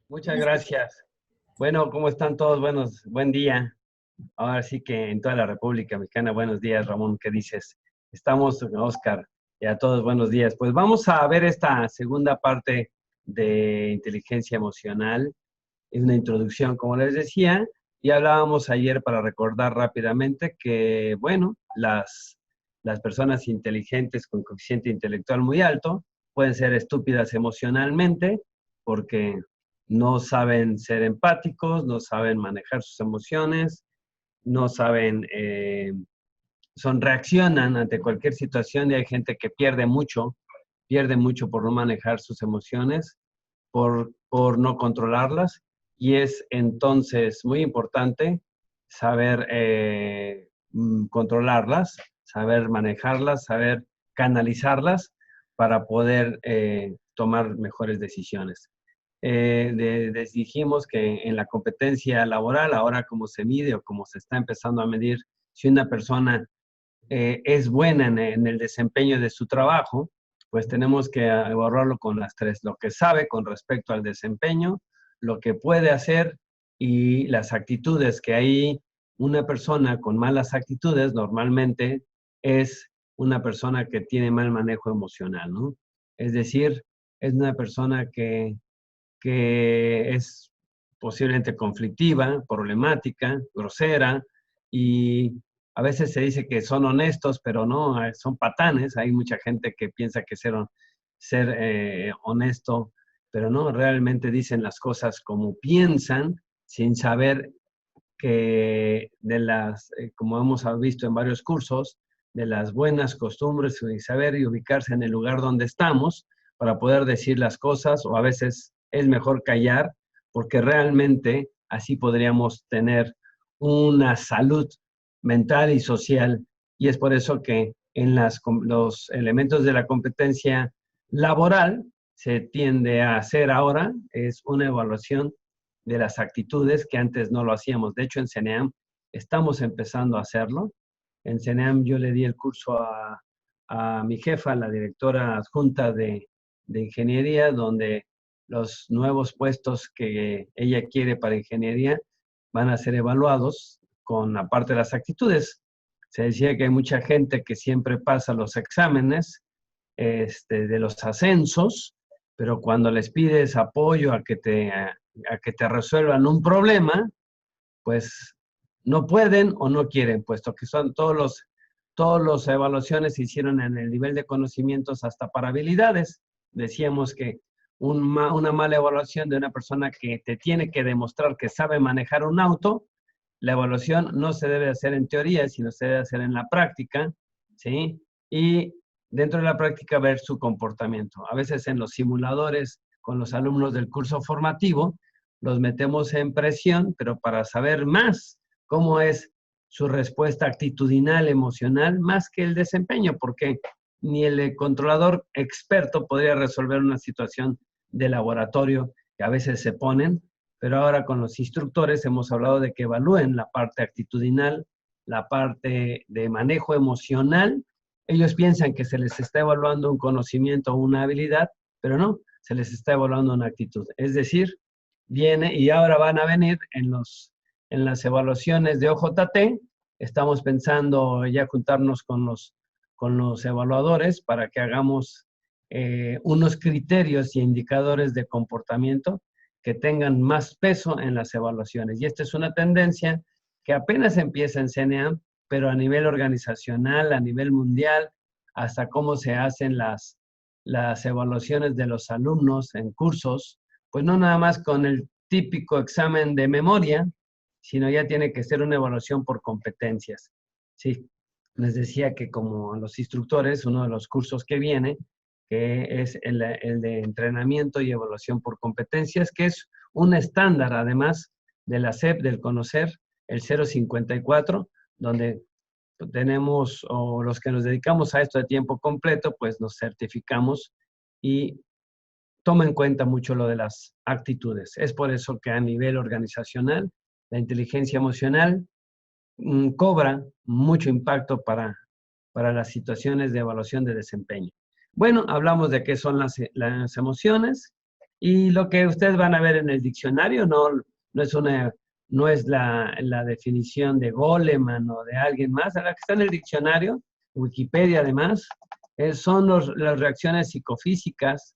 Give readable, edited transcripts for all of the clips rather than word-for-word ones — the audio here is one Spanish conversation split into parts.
Muchas gracias. Bueno, ¿cómo están todos? Buen día. Ahora sí que en toda la República Mexicana, buenos días, Ramón, ¿qué dices? Estamos, Oscar, y a todos buenos días. Pues vamos a ver esta segunda parte de inteligencia emocional. Es una introducción, como les decía, y hablábamos ayer para recordar rápidamente que, bueno, las personas inteligentes con coeficiente intelectual muy alto pueden ser estúpidas emocionalmente porque no saben ser empáticos, no saben manejar sus emociones, no saben, reaccionan ante cualquier situación y hay gente que pierde mucho por no manejar sus emociones, por no controlarlas y es entonces muy importante saber controlarlas, saber manejarlas, saber canalizarlas para poder tomar mejores decisiones. Dijimos que en la competencia laboral, ahora como se mide o como se está empezando a medir, si una persona es buena en el desempeño de su trabajo, pues tenemos que evaluarlo con las tres, lo que sabe con respecto al desempeño, lo que puede hacer y las actitudes, que ahí una persona con malas actitudes normalmente es una persona que tiene mal manejo emocional, ¿no? Es decir, es una persona que es posiblemente conflictiva, problemática, grosera, y a veces se dice que son honestos, pero no, son patanes. Hay mucha gente que piensa que ser honesto, pero no, realmente dicen las cosas como piensan, sin saber que como hemos visto en varios cursos, de las buenas costumbres y saber y ubicarse en el lugar donde estamos para poder decir las cosas, o a veces es mejor callar, porque realmente así podríamos tener una salud mental y social. Y es por eso que en los elementos de la competencia laboral se tiende a hacer ahora es una evaluación de las actitudes que antes no lo hacíamos. De hecho, en CENEAM estamos empezando a hacerlo. En CENEAM yo le di el curso a mi jefa, la directora adjunta de ingeniería, donde los nuevos puestos que ella quiere para ingeniería van a ser evaluados con aparte de las actitudes. Se decía que hay mucha gente que siempre pasa los exámenes de los ascensos, pero cuando les pides apoyo a que te resuelvan un problema, pues no pueden o no quieren, puesto que son todas las evaluaciones se hicieron en el nivel de conocimientos hasta para habilidades. Decíamos que una mala evaluación de una persona que te tiene que demostrar que sabe manejar un auto, la evaluación no se debe hacer en teoría, sino se debe hacer en la práctica, ¿sí? Y dentro de la práctica ver su comportamiento. A veces en los simuladores con los alumnos del curso formativo, los metemos en presión, pero para saber más cómo es su respuesta actitudinal, emocional, más que el desempeño, porque ni el controlador experto podría resolver una situación de laboratorio que a veces se ponen, pero ahora con los instructores hemos hablado de que evalúen la parte actitudinal, la parte de manejo emocional. Ellos piensan que se les está evaluando un conocimiento o una habilidad, pero no, se les está evaluando una actitud. Es decir, viene y ahora van a venir en las evaluaciones de OJT. Estamos pensando ya juntarnos con los evaluadores para que hagamos unos criterios y indicadores de comportamiento que tengan más peso en las evaluaciones. Y esta es una tendencia que apenas empieza en CNA, pero a nivel organizacional, a nivel mundial, hasta cómo se hacen las evaluaciones de los alumnos en cursos, pues no nada más con el típico examen de memoria, sino ya tiene que ser una evaluación por competencias. Sí, les decía que como los instructores, uno de los cursos que viene, que es el de entrenamiento y evaluación por competencias, que es un estándar además de la SEP, del conocer, el 054, donde tenemos, o los que nos dedicamos a esto de tiempo completo, pues nos certificamos y toma en cuenta mucho lo de las actitudes. Es por eso que a nivel organizacional, la inteligencia emocional cobra mucho impacto para las situaciones de evaluación de desempeño. Bueno, hablamos de qué son las emociones Y lo que ustedes van a ver en el diccionario no es no es la definición de Goleman o de alguien más. La que está en el diccionario, Wikipedia además, son las reacciones psicofísicas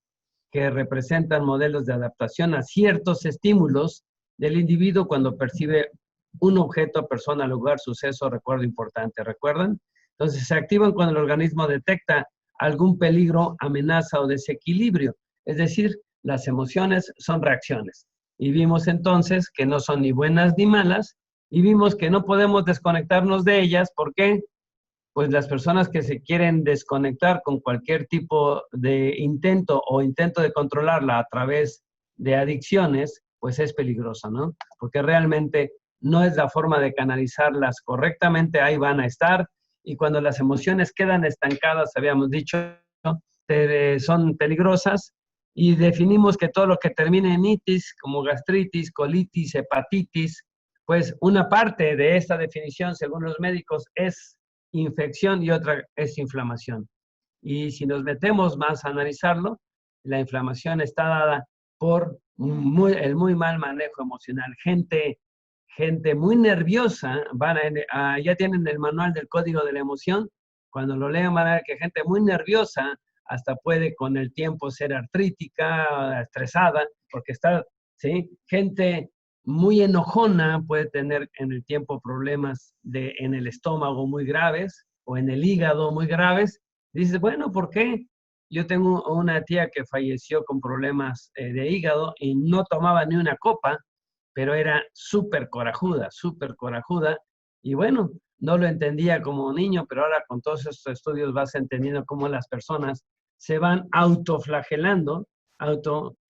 que representan modelos de adaptación a ciertos estímulos del individuo cuando percibe un objeto, persona, lugar, suceso, recuerdo importante. ¿Recuerdan? Entonces se activan cuando el organismo detecta algún peligro, amenaza o desequilibrio. Es decir, las emociones son reacciones. Y vimos entonces que no son ni buenas ni malas, y vimos que no podemos desconectarnos de ellas. ¿Por qué? Pues las personas que se quieren desconectar con cualquier tipo de intento o intento de controlarla a través de adicciones, pues es peligroso, ¿no? Porque realmente no es la forma de canalizarlas correctamente, ahí van a estar, y cuando las emociones quedan estancadas, habíamos dicho, son peligrosas, y definimos que todo lo que termine en itis, como gastritis, colitis, hepatitis, pues una parte de esta definición, según los médicos, es infección y otra es inflamación. Y si nos metemos más a analizarlo, la inflamación está dada por el muy mal manejo emocional. Gente muy nerviosa, ya tienen el manual del código de la emoción, cuando lo lean van a ver que gente muy nerviosa hasta puede con el tiempo ser artrítica, estresada, porque está, ¿sí? Gente muy enojona puede tener en el tiempo problemas en el estómago muy graves o en el hígado muy graves. Dices, bueno, ¿por qué? Yo tengo una tía que falleció con problemas de hígado y no tomaba ni una copa, pero era súper corajuda. Y bueno, no lo entendía como niño, pero ahora con todos estos estudios vas entendiendo cómo las personas se van autoflagelando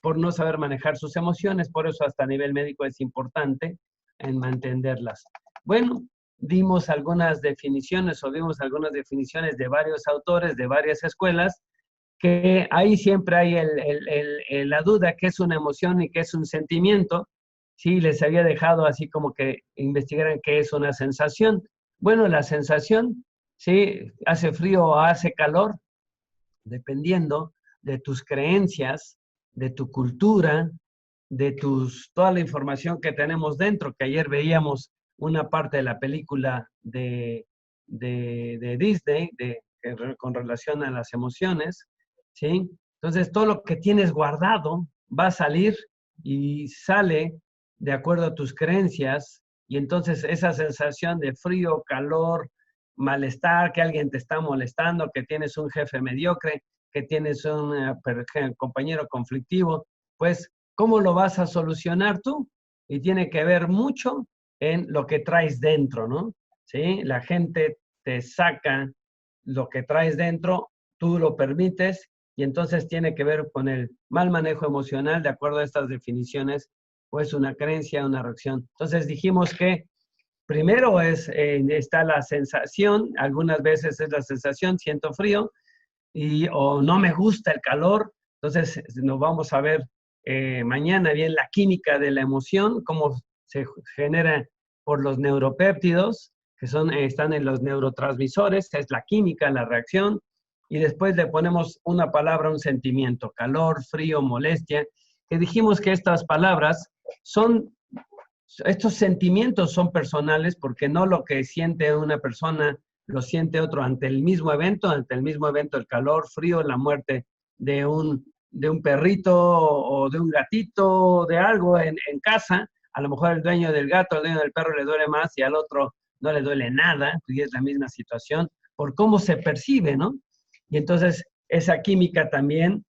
por no saber manejar sus emociones. Por eso hasta a nivel médico es importante en mantenerlas. Bueno, dimos algunas definiciones o vimos algunas definiciones de varios autores, de varias escuelas, que ahí siempre hay la duda qué es una emoción y qué es un sentimiento. Sí, les había dejado así como que investigaran qué es una sensación. Bueno, la sensación, sí, hace frío o hace calor, dependiendo de tus creencias, de tu cultura, toda la información que tenemos dentro, que ayer veíamos una parte de la película de Disney, con relación a las emociones, ¿sí? Entonces, todo lo que tienes guardado va a salir y sale de acuerdo a tus creencias, y entonces esa sensación de frío, calor, malestar, que alguien te está molestando, que tienes un jefe mediocre, que tienes un compañero conflictivo, pues, ¿cómo lo vas a solucionar tú? Y tiene que ver mucho en lo que traes dentro, ¿no? ¿Sí? La gente te saca lo que traes dentro, tú lo permites, y entonces tiene que ver con el mal manejo emocional, de acuerdo a estas definiciones, pues una creencia, una reacción. Entonces dijimos que primero está la sensación, algunas veces es la sensación, siento frío, o no me gusta el calor. Entonces nos vamos a ver mañana bien la química de la emoción, cómo se genera por los neuropéptidos, que están en los neurotransmisores, que es la química, la reacción, y después le ponemos una palabra, un sentimiento, calor, frío, molestia, que dijimos que estas palabras estos sentimientos son personales, porque no lo que siente una persona lo siente otro ante el mismo evento, el calor, frío, la muerte de un perrito o de un gatito, de algo en casa. A lo mejor el dueño del gato, el dueño del perro le duele más y al otro no le duele nada, y es la misma situación, por cómo se percibe, ¿no? Y entonces esa química también,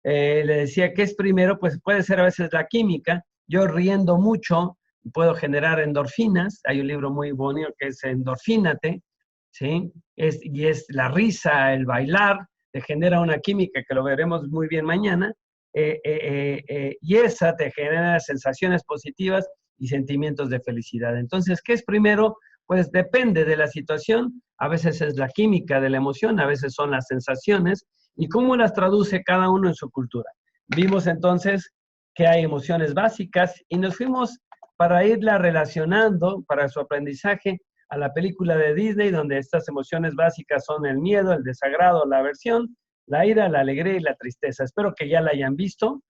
le decía que es primero, pues puede ser a veces la química. Yo riendo mucho puedo generar endorfinas. Hay un libro muy bonito que es Endorfínate, ¿sí? Y es la risa, el bailar, te genera una química que lo veremos muy bien mañana, y esa te genera sensaciones positivas y sentimientos de felicidad. Entonces, ¿qué es primero? Pues depende de la situación. A veces es la química de la emoción, a veces son las sensaciones, y cómo las traduce cada uno en su cultura. Vimos entonces que hay emociones básicas y nos fuimos para irla relacionando para su aprendizaje a la película de Disney, donde estas emociones básicas son el miedo, el desagrado, la aversión, la ira, la alegría y la tristeza. Espero que ya la hayan visto.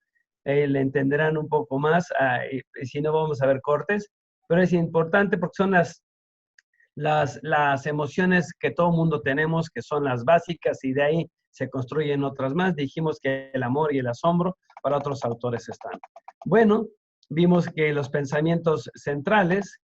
le entenderán un poco más, y si no vamos a ver cortes, pero es importante porque son las emociones que todo mundo tenemos, que son las básicas, y de ahí se construyen otras más. Dijimos que el amor y el asombro para otros autores están. Bueno, vimos que los pensamientos centrales,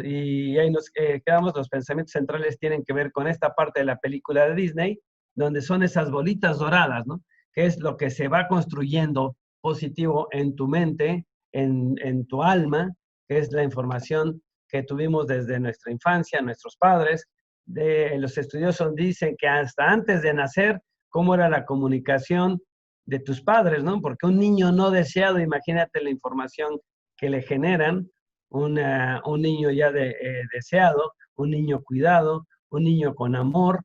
y ahí nos quedamos, los pensamientos centrales tienen que ver con esta parte de la película de Disney, donde son esas bolitas doradas, ¿no? Que es lo que se va construyendo positivo en tu mente, en tu alma, que es la información que tuvimos desde nuestra infancia, nuestros padres. Los estudiosos dicen que hasta antes de nacer, cómo era la comunicación de tus padres, ¿no? Porque un niño no deseado, imagínate la información que le generan, un niño ya deseado, un niño cuidado, un niño con amor,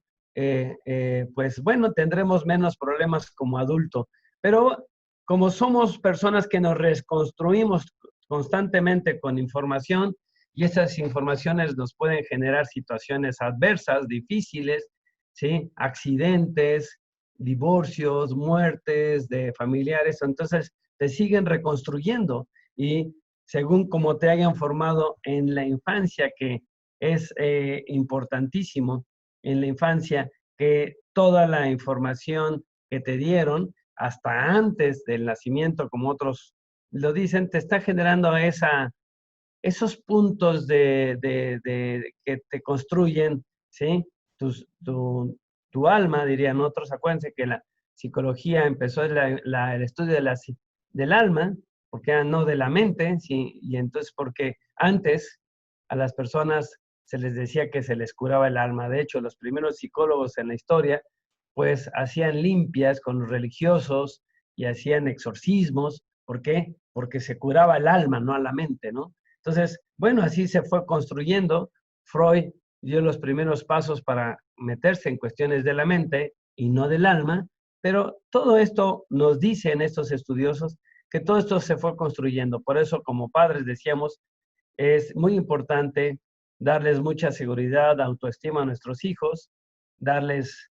pues bueno, tendremos menos problemas como adulto. Pero como somos personas que nos reconstruimos constantemente con información, y esas informaciones nos pueden generar situaciones adversas, difíciles, ¿sí? Accidentes, divorcios, muertes de familiares, entonces te siguen reconstruyendo y según como te hayan formado en la infancia, que es importantísimo en la infancia, que toda la información que te dieron hasta antes del nacimiento, como otros lo dicen, te está generando esos puntos que te construyen, ¿sí? Tu alma, dirían otros. Acuérdense que la psicología empezó el estudio del alma, porque no de la mente, ¿sí? Y entonces porque antes a las personas se les decía que se les curaba el alma. De hecho, los primeros psicólogos en la historia, pues hacían limpias con los religiosos y hacían exorcismos. ¿Por qué? Porque se curaba el alma, no a la mente, ¿no? Entonces, bueno, así se fue construyendo. Freud dio los primeros pasos para meterse en cuestiones de la mente y no del alma, pero todo esto nos dicen estos estudiosos que todo esto se fue construyendo. Por eso, como padres, decíamos, es muy importante darles mucha seguridad, autoestima a nuestros hijos, darles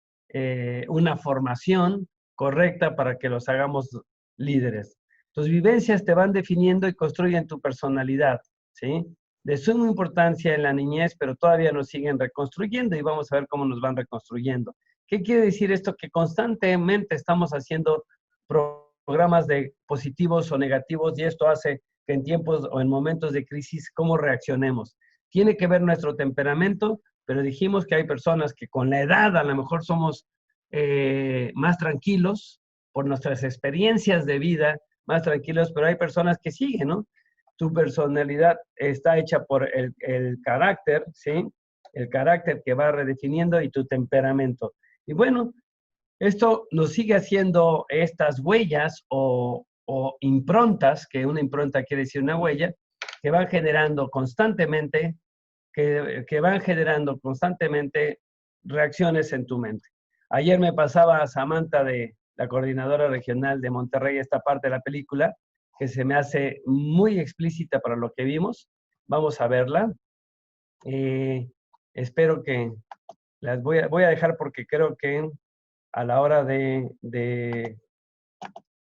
una formación correcta para que los hagamos líderes. Tus vivencias te van definiendo y construyen tu personalidad, ¿sí? De suma importancia en la niñez, pero todavía nos siguen reconstruyendo y vamos a ver cómo nos van reconstruyendo. ¿Qué quiere decir esto? Que constantemente estamos haciendo programas de positivos o negativos y esto hace que en tiempos o en momentos de crisis, cómo reaccionemos. Tiene que ver nuestro temperamento, pero dijimos que hay personas que con la edad a lo mejor somos más tranquilos por nuestras experiencias de vida, más tranquilos, pero hay personas que siguen, ¿no? Tu personalidad está hecha por el carácter, ¿sí? El carácter que va redefiniendo y tu temperamento. Y bueno, esto nos sigue haciendo estas huellas o improntas, que una impronta quiere decir una huella, que van generando constantemente, que van generando constantemente reacciones en tu mente. Ayer me pasaba Samantha de la coordinadora regional de Monterrey esta parte de la película, que se me hace muy explícita para lo que vimos. Vamos a verla. Espero que voy a dejar porque creo que a la hora de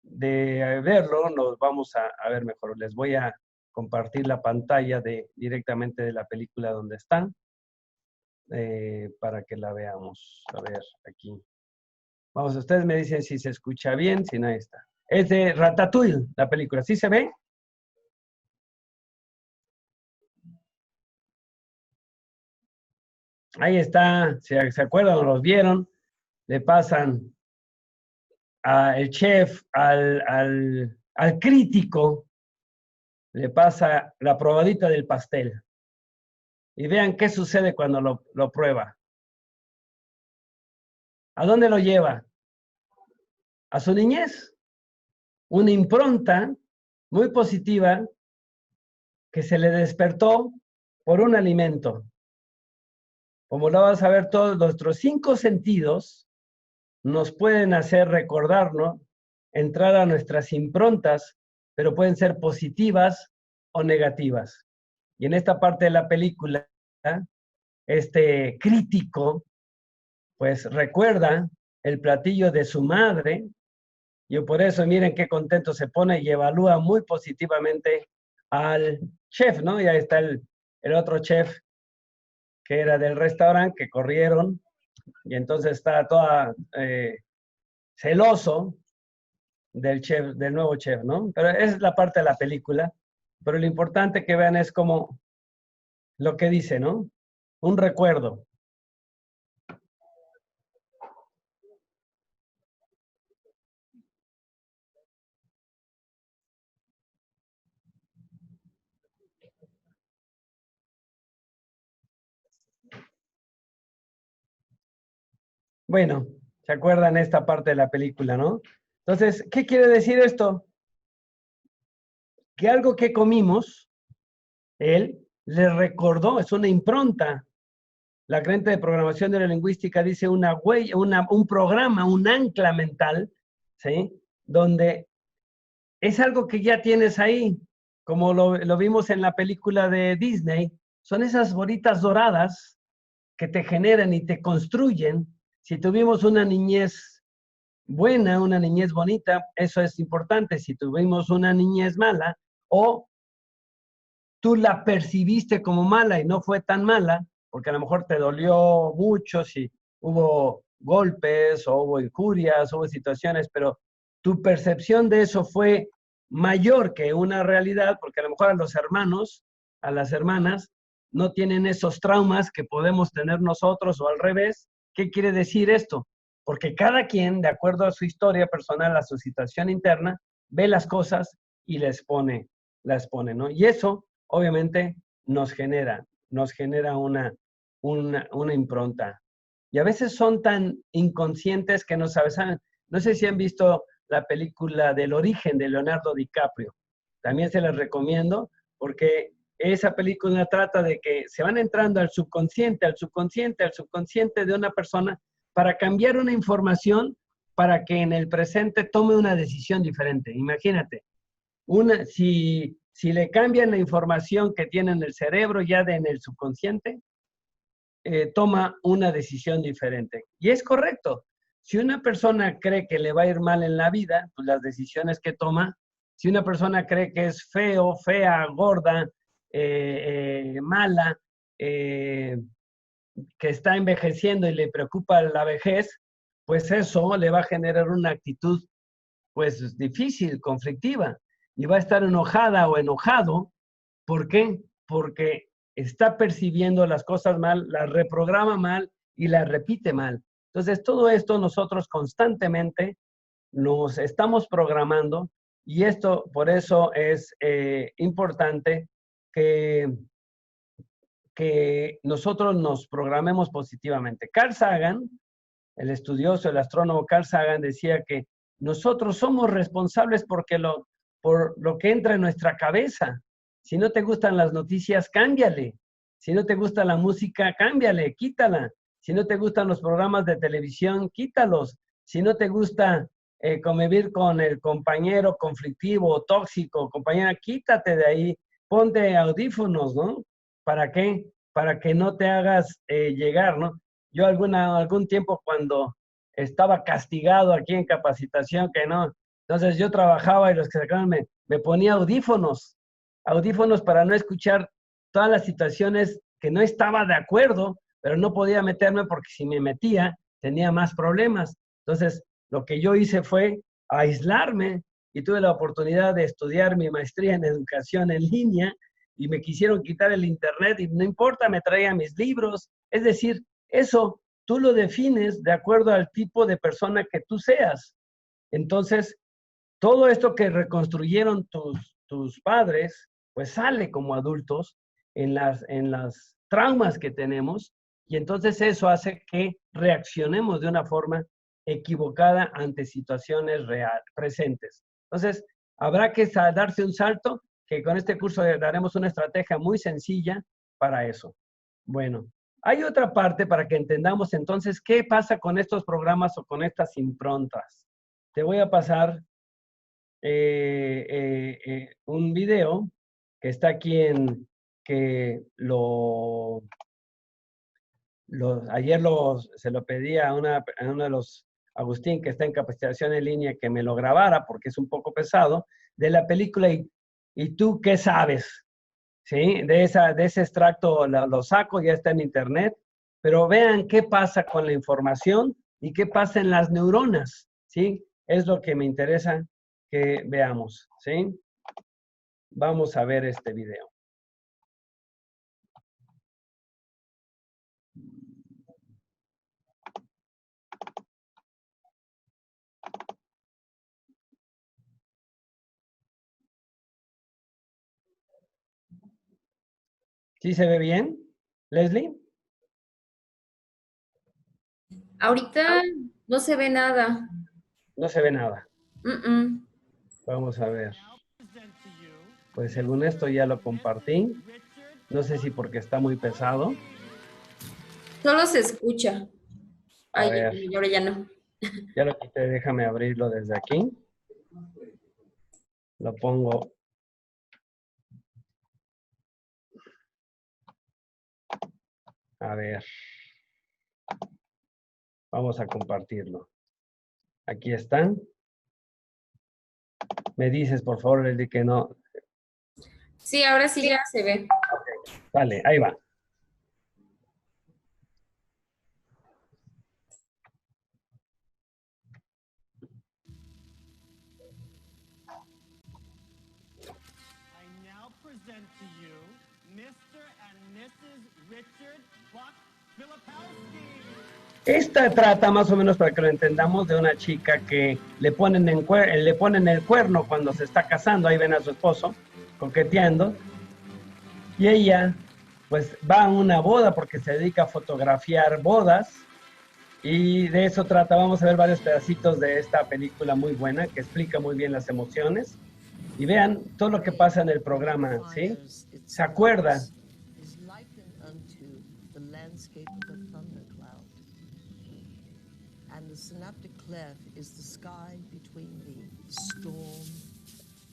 verlo nos vamos a ver mejor. Les voy a compartir la pantalla directamente de la película donde están para que la veamos. A ver, aquí. Vamos, ustedes me dicen si se escucha bien, si no está. Es de Ratatouille, la película. ¿Sí se ve? Ahí está, se acuerdan o los vieron, le pasan el chef, al crítico, le pasa la probadita del pastel. Y vean qué sucede cuando lo prueba. ¿A dónde lo lleva? A su niñez. Una impronta muy positiva que se le despertó por un alimento. Como lo vas a ver, todos nuestros 5 sentidos nos pueden hacer recordarnos, entrar a nuestras improntas, pero pueden ser positivas o negativas. Y en esta parte de la película, este crítico, pues recuerda el platillo de su madre Y por eso, miren qué contento se pone y evalúa muy positivamente al chef, ¿no? Y ahí está el otro chef que era del restaurante, que corrieron, y entonces está toda celoso del chef, del nuevo chef, ¿no? Pero esa es la parte de la película. Pero lo importante que vean es como lo que dice, ¿no? Un recuerdo. Bueno, ¿se acuerdan esta parte de la película, no? Entonces, ¿qué quiere decir esto? Que algo que comimos, él le recordó, es una impronta. La creencia de programación neurolingüística dice una huella, un programa, un ancla mental, ¿sí? Donde es algo que ya tienes ahí, como lo vimos en la película de Disney, son esas bolitas doradas que te generan y te construyen. Si tuvimos una niñez buena, una niñez bonita, eso es importante. Si tuvimos una niñez mala o tú la percibiste como mala y no fue tan mala, porque a lo mejor te dolió mucho si hubo golpes o hubo injurias, o hubo situaciones, pero tu percepción de eso fue mayor que una realidad, porque a lo mejor a los hermanos, a las hermanas, no tienen esos traumas que podemos tener nosotros o al revés. ¿Qué quiere decir esto? Porque cada quien, de acuerdo a su historia personal, a su situación interna, ve las cosas y las pone, ¿no? Y eso obviamente nos genera una impronta. Y a veces son tan inconscientes que no sabes. No sé si han visto la película del origen de Leonardo DiCaprio. También se las recomiendo porque esa película trata de que se van entrando al subconsciente, al subconsciente, al subconsciente de una persona para cambiar una información para que en el presente tome una decisión diferente. Imagínate, si le cambian la información que tiene en el cerebro ya en el subconsciente, toma una decisión diferente. Y es correcto. Si una persona cree que le va a ir mal en la vida, pues las decisiones que toma, si una persona cree que es feo, fea, gorda, mala, que está envejeciendo y le preocupa la vejez, pues eso le va a generar una actitud pues difícil, conflictiva, y va a estar enojada o enojado. ¿Por qué? Porque está percibiendo las cosas mal, las reprograma mal y las repite mal. Entonces, todo esto nosotros constantemente nos estamos programando y esto por eso es importante que, que nosotros nos programemos positivamente. Carl Sagan, el estudioso, el astrónomo Carl Sagan decía que nosotros somos responsables por lo que entra en nuestra cabeza. Si no te gustan las noticias, cámbiale. Si no te gusta la música, cámbiale, quítala. Si no te gustan los programas de televisión, quítalos. Si no te gusta convivir con el compañero conflictivo o tóxico, compañera, quítate de ahí, ponte audífonos, ¿no? ¿Para qué? Para que no te hagas llegar, ¿no? Yo algún tiempo cuando estaba castigado aquí en capacitación, que no, entonces yo trabajaba y los que sacaban me ponía audífonos para no escuchar todas las situaciones que no estaba de acuerdo, pero no podía meterme porque si me metía tenía más problemas. Entonces, lo que yo hice fue aislarme y tuve la oportunidad de estudiar mi maestría en educación en línea y me quisieron quitar el internet y no importa, me traía mis libros. Es decir, eso tú lo defines de acuerdo al tipo de persona que tú seas. Entonces, todo esto que reconstruyeron tus padres, pues sale como adultos en las traumas que tenemos y entonces eso hace que reaccionemos de una forma equivocada ante situaciones presentes. Entonces, habrá que darse un salto, que con este curso daremos una estrategia muy sencilla para eso. Bueno, hay otra parte para que entendamos entonces qué pasa con estos programas o con estas improntas. Te voy a pasar un video que está aquí que ayer se lo pedí a uno de los Agustín, que está en capacitación en línea, que me lo grabara porque es un poco pesado, de la película ¿Y tú qué sabes? ¿Sí? De ese extracto lo saco, ya está en internet, pero vean qué pasa con la información y qué pasa en las neuronas, ¿sí? Es lo que me interesa que veamos, ¿sí? Vamos a ver este video. ¿Sí se ve bien, Leslie? Ahorita no se ve nada. No se ve nada. Mm-mm. Vamos a ver. Pues según esto ya lo compartí. No sé si porque está muy pesado. Solo se escucha. A Ay, ver, ahora ya no. ya lo quité, déjame abrirlo desde aquí. Lo pongo. A ver. Vamos a compartirlo. Aquí están. Me dices, por favor, Leslie, que no. Sí, ahora sí ya se ve. Vale, ahí va. I now present to you Mr. and Mrs. Richard Buck Filipowski. Esta trata más o menos para que lo entendamos de una chica que le ponen el cuerno cuando se está casando, ahí ven a su esposo coqueteando, y ella pues va a una boda porque se dedica a fotografiar bodas, y de eso trata. Vamos a ver varios pedacitos de esta película muy buena que explica muy bien las emociones, y vean todo lo que pasa en el programa, ¿sí? ¿Se acuerdan? And the synaptic cleft is the sky between the storm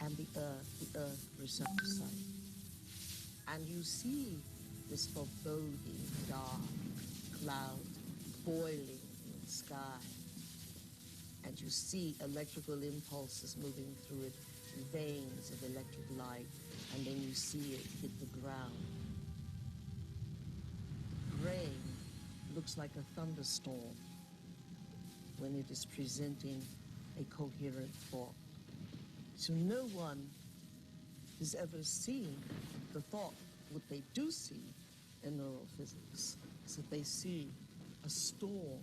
and the earth receptor site. And you see this foreboding dark cloud boiling in the sky. And you see electrical impulses moving through it, veins of electric light, and then you see it hit the ground. Rain looks like a thunderstorm when it is presenting a coherent thought. So no one has ever seen the thought. What they do see in neurophysics is that they see a storm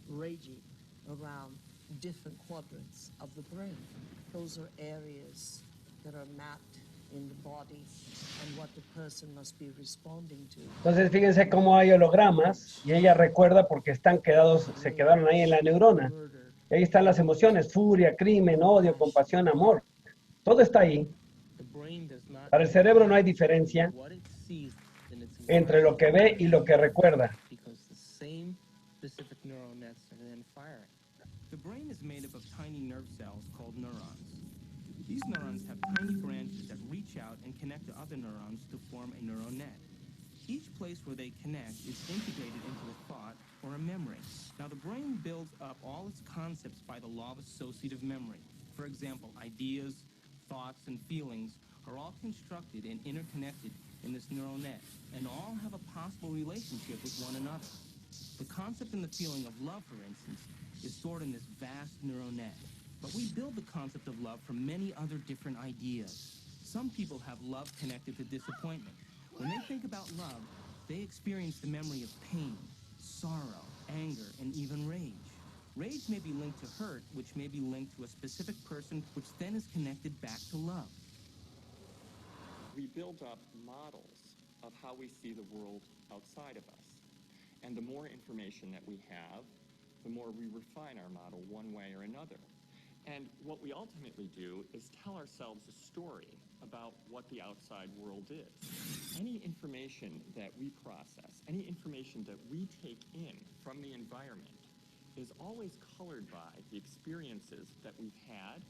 raging around different quadrants of the brain. Those are areas that are mapped in the body and what the person must be responding to. Entonces fíjense cómo hay hologramas y ella recuerda porque se quedaron ahí en la neurona. Y ahí están las emociones: furia, crimen, odio, compasión, amor. Todo está ahí. Para el cerebro no hay diferencia entre lo que ve y lo que recuerda. The brain is made up of tiny nerve cells called neurons. These neurons have tiny branches that reach out and connect to other neurons to form a neural net. Each place where they connect is integrated into a thought or a memory. Now, the brain builds up all its concepts by the law of associative memory. For example, ideas, thoughts, and feelings are all constructed and interconnected in this neural net, and all have a possible relationship with one another. The concept and the feeling of love, for instance, is stored in this vast neural net. But we build the concept of love from many other different ideas. Some people have love connected to disappointment. When they think about love, they experience the memory of pain, sorrow, anger, and even rage. Rage may be linked to hurt, which may be linked to a specific person, which then is connected back to love. We build up models of how we see the world outside of us. And the more information that we have, the more we refine our model one way or another. And what we ultimately do is tell ourselves a story about what the outside world is. Any information that we process, any information that we take in from the environment is always colored by the experiences that we've had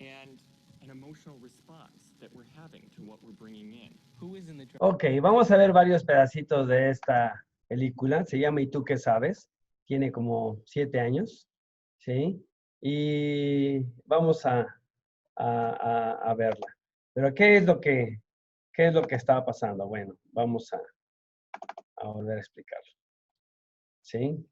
and an emotional response that we're having to what we're bringing in. Who is in the... Ok, vamos a ver varios pedacitos de esta película. Se llama ¿Y tú qué sabes? tiene como 7 años, ¿sí? Y vamos a verla. Pero qué es lo que estaba pasando? Bueno, vamos a volver a explicarlo, ¿sí?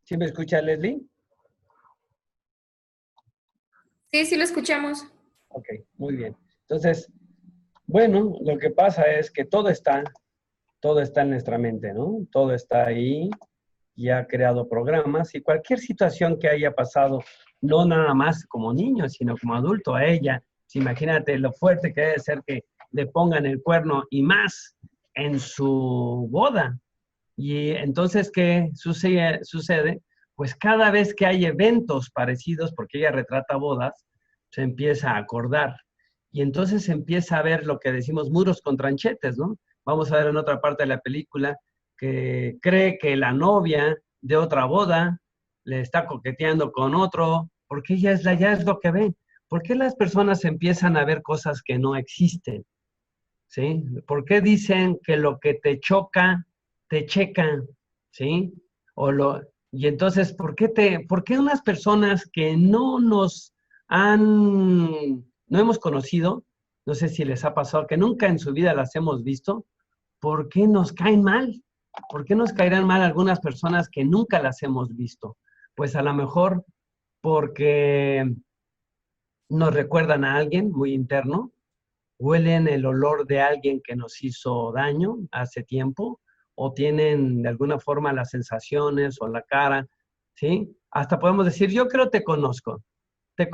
¿Sí me escucha, Leslie? Sí, sí lo escuchamos. Ok, muy bien. Entonces, bueno, lo que pasa es que todo está en nuestra mente, ¿no? Todo está ahí, ya ha creado programas y cualquier situación que haya pasado, no nada más como niño, sino como adulto a ella, pues imagínate lo fuerte que debe ser que le pongan el cuerno y más en su boda. Y entonces, ¿qué sucede? Pues cada vez que hay eventos parecidos, porque ella retrata bodas, se empieza a acordar. Y entonces se empieza a ver lo que decimos muros con tranchetes, ¿no? Vamos a ver en otra parte de la película que cree que la novia de otra boda le está coqueteando con otro, porque ella ya es lo que ve. ¿Por qué las personas empiezan a ver cosas que no existen? ¿Sí? ¿Por qué dicen que lo que te choca, te checa? ¿Sí? Y entonces, ¿por qué unas personas que no hemos conocido, no sé si les ha pasado, que nunca en su vida las hemos visto, ¿por qué nos caen mal? ¿Por qué nos caerán mal algunas personas que nunca las hemos visto? Pues a lo mejor porque nos recuerdan a alguien muy interno, huelen el olor de alguien que nos hizo daño hace tiempo, o tienen de alguna forma las sensaciones o la cara, ¿sí? Hasta podemos decir, yo creo te conozco de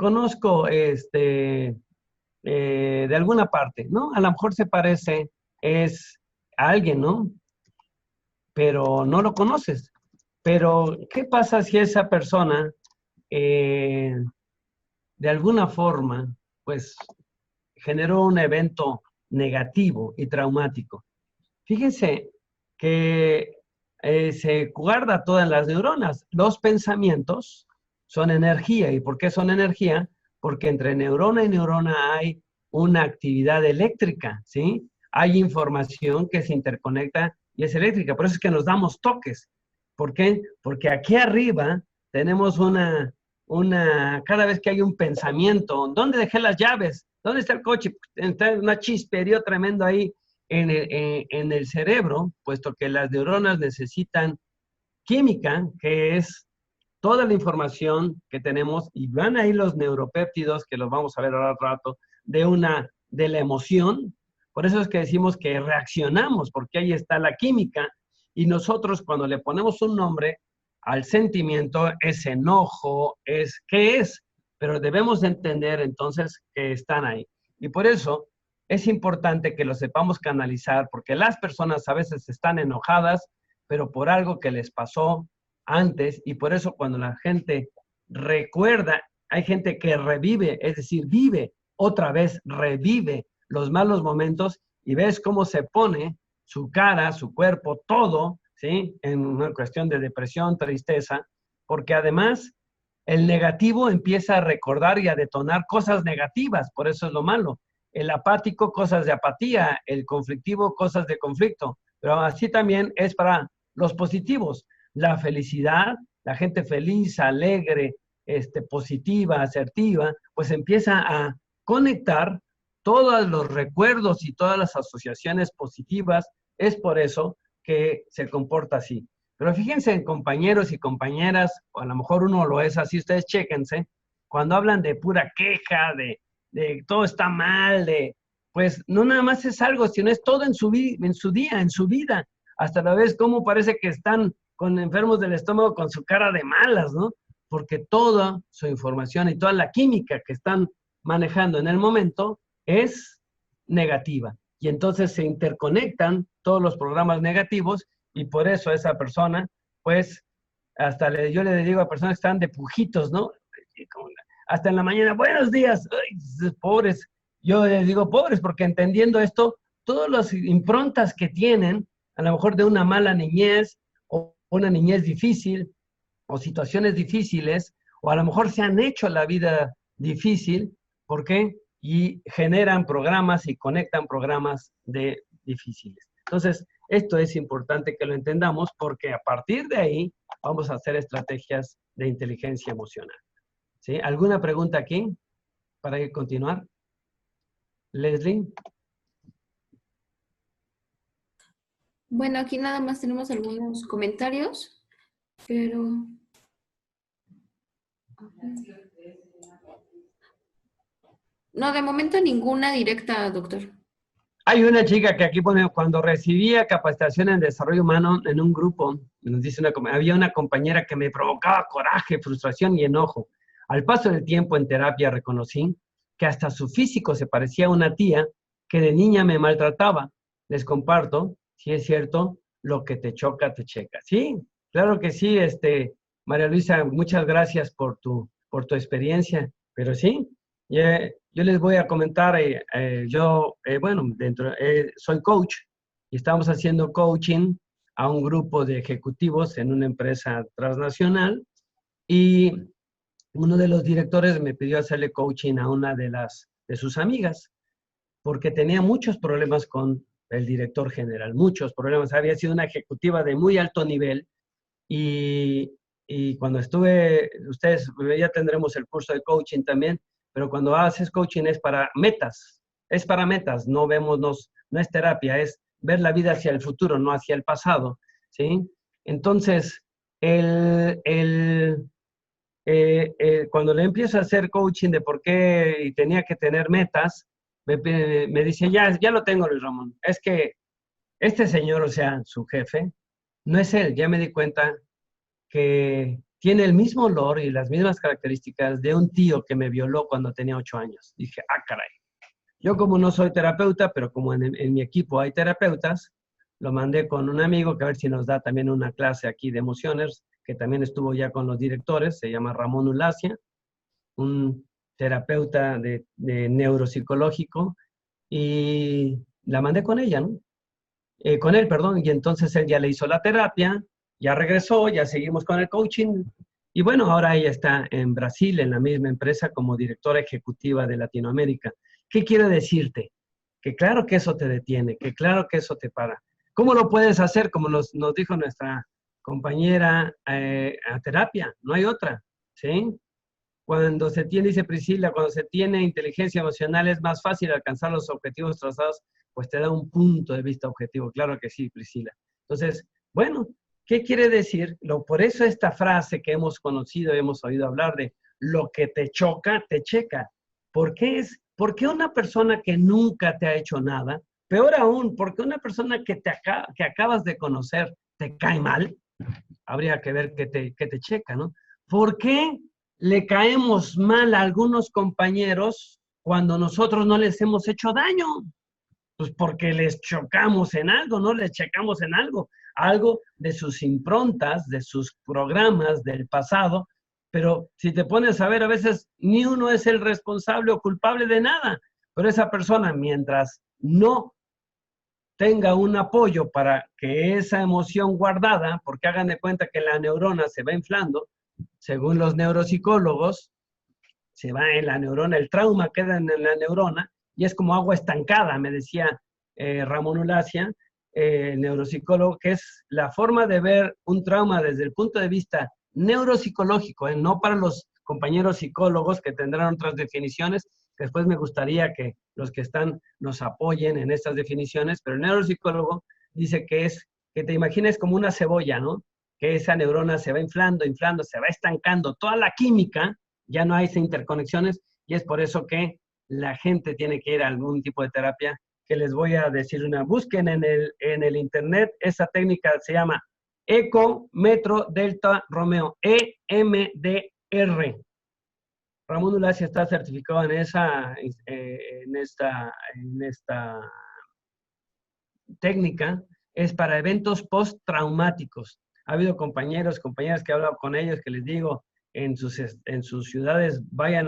alguna parte, ¿no? A lo mejor se parece, es a alguien, ¿no? Pero no lo conoces. Pero, ¿qué pasa si esa persona, eh, de alguna forma, pues, generó un evento negativo y traumático? Fíjense que se guarda todas las neuronas. Los pensamientos son energía. ¿Y por qué son energía? Porque entre neurona y neurona hay una actividad eléctrica, ¿sí? Hay información que se interconecta y es eléctrica. Por eso es que nos damos toques. ¿Por qué? Porque aquí arriba tenemos cada vez que hay un pensamiento, ¿dónde dejé las llaves? ¿Dónde está el coche? Está una chisperío tremendo ahí en el cerebro, puesto que las neuronas necesitan química, que es toda la información que tenemos, y van ahí los neuropéptidos, que los vamos a ver ahora al rato, de la emoción. Por eso es que decimos que reaccionamos, porque ahí está la química, y nosotros cuando le ponemos un nombre al sentimiento, es enojo, ¿qué es? Pero debemos de entender entonces que están ahí. Y por eso es importante que lo sepamos canalizar, porque las personas a veces están enojadas, pero por algo que les pasó antes, y por eso cuando la gente recuerda, hay gente que revive, es decir, vive otra vez, revive los malos momentos y ves cómo se pone su cara, su cuerpo, todo, ¿sí? En una cuestión de depresión, tristeza, porque además el negativo empieza a recordar y a detonar cosas negativas, por eso es lo malo. El apático, cosas de apatía, el conflictivo, cosas de conflicto, pero así también es para los positivos. La felicidad, la gente feliz, alegre, positiva, asertiva, pues empieza a conectar todos los recuerdos y todas las asociaciones positivas. Es por eso que se comporta así. Pero fíjense en compañeros y compañeras, o a lo mejor uno lo es así, ustedes chéquense, cuando hablan de pura queja, de todo está mal, pues no nada más es algo, sino es todo en su día, en su vida. Hasta la vez cómo parece que están con enfermos del estómago con su cara de malas, ¿no? Porque toda su información y toda la química que están manejando en el momento es negativa. Y entonces se interconectan todos los programas negativos y por eso esa persona, pues, yo le digo a personas que están de pujitos, ¿no? Hasta en la mañana, buenos días, ay, pobres. Yo les digo pobres porque entendiendo esto, todas las improntas que tienen, a lo mejor de una mala niñez o una niñez difícil o situaciones difíciles, o a lo mejor se han hecho la vida difícil. ¿Por qué? y generan programas y conectan programas de difíciles. Entonces, esto es importante que lo entendamos porque a partir de ahí vamos a hacer estrategias de inteligencia emocional. ¿Sí? ¿Alguna pregunta aquí para continuar? Leslie. Bueno, aquí nada más tenemos algunos comentarios, pero... No, de momento ninguna directa, doctor. Hay una chica que aquí pone, cuando recibía capacitación en desarrollo humano en un grupo, nos dice había una compañera que me provocaba coraje, frustración y enojo. Al paso del tiempo en terapia reconocí que hasta su físico se parecía a una tía que de niña me maltrataba. Les comparto, si es cierto, lo que te choca, te checa. Sí, claro que sí, María Luisa, muchas gracias por tu experiencia, pero sí, yo les voy a comentar, soy coach y estamos haciendo coaching a un grupo de ejecutivos en una empresa transnacional y uno de los directores me pidió hacerle coaching a una de sus amigas porque tenía muchos problemas con el director general, muchos problemas. Había sido una ejecutiva de muy alto nivel y cuando ustedes ya tendremos el curso de coaching también, pero cuando haces coaching es para metas, no es terapia, es ver la vida hacia el futuro, no hacia el pasado, ¿sí? Entonces, cuando le empiezo a hacer coaching de por qué tenía que tener metas, me dice, ya lo tengo, Luis Ramón, es que este señor, o sea, su jefe, no es él, ya me di cuenta que tiene el mismo olor y las mismas características de un tío que me violó cuando tenía 8 años. Dije, caray. Yo como no soy terapeuta, pero como en mi equipo hay terapeutas, lo mandé con un amigo que a ver si nos da también una clase aquí de emociones, que también estuvo ya con los directores, se llama Ramón Ulacia, un terapeuta de neuropsicológico, y la mandé con ella, ¿no? Con él, perdón, y entonces él ya le hizo la terapia, ya regresó, ya seguimos con el coaching, y bueno, ahora ella está en Brasil, en la misma empresa, como directora ejecutiva de Latinoamérica. ¿Qué quiero decirte? Que claro que eso te detiene, que claro que eso te para. ¿Cómo lo puedes hacer? Como nos dijo nuestra compañera, a terapia, no hay otra, ¿sí? Cuando se tiene, dice Priscila, cuando se tiene inteligencia emocional es más fácil alcanzar los objetivos trazados, pues te da un punto de vista objetivo. Claro que sí, Priscila. Entonces, bueno, ¿qué quiere decir? Por eso esta frase que hemos conocido, hemos oído hablar de lo que te choca, te checa. ¿Por qué una persona que nunca te ha hecho nada, peor aún, porque una persona que acabas de conocer te cae mal? Habría que ver qué te checa, ¿no? ¿Por qué le caemos mal a algunos compañeros cuando nosotros no les hemos hecho daño? Pues porque les chocamos en algo, ¿no? Les checamos en algo de sus improntas, de sus programas del pasado, pero si te pones a ver, a veces ni uno es el responsable o culpable de nada, pero esa persona, mientras no tenga un apoyo para que esa emoción guardada, porque hagan de cuenta que la neurona se va inflando, según los neuropsicólogos, se va en la neurona, el trauma queda en la neurona y es como agua estancada, me decía Ramón Ulacia, neuropsicólogo, que es la forma de ver un trauma desde el punto de vista neuropsicológico, no para los compañeros psicólogos que tendrán otras definiciones, que después me gustaría que los que están nos apoyen en estas definiciones, pero el neuropsicólogo dice que te imagines como una cebolla, ¿no? Que esa neurona se va inflando, se va estancando, toda la química, ya no hay esas interconexiones y es por eso que la gente tiene que ir a algún tipo de terapia que les voy a decir busquen en el internet, esa técnica se llama Eco, Metro, Delta, Romeo, EMDR. Ramón Ulacia está certificado en esta técnica, es para eventos postraumáticos. Ha habido compañeras que he hablado con ellos que les digo, en sus ciudades,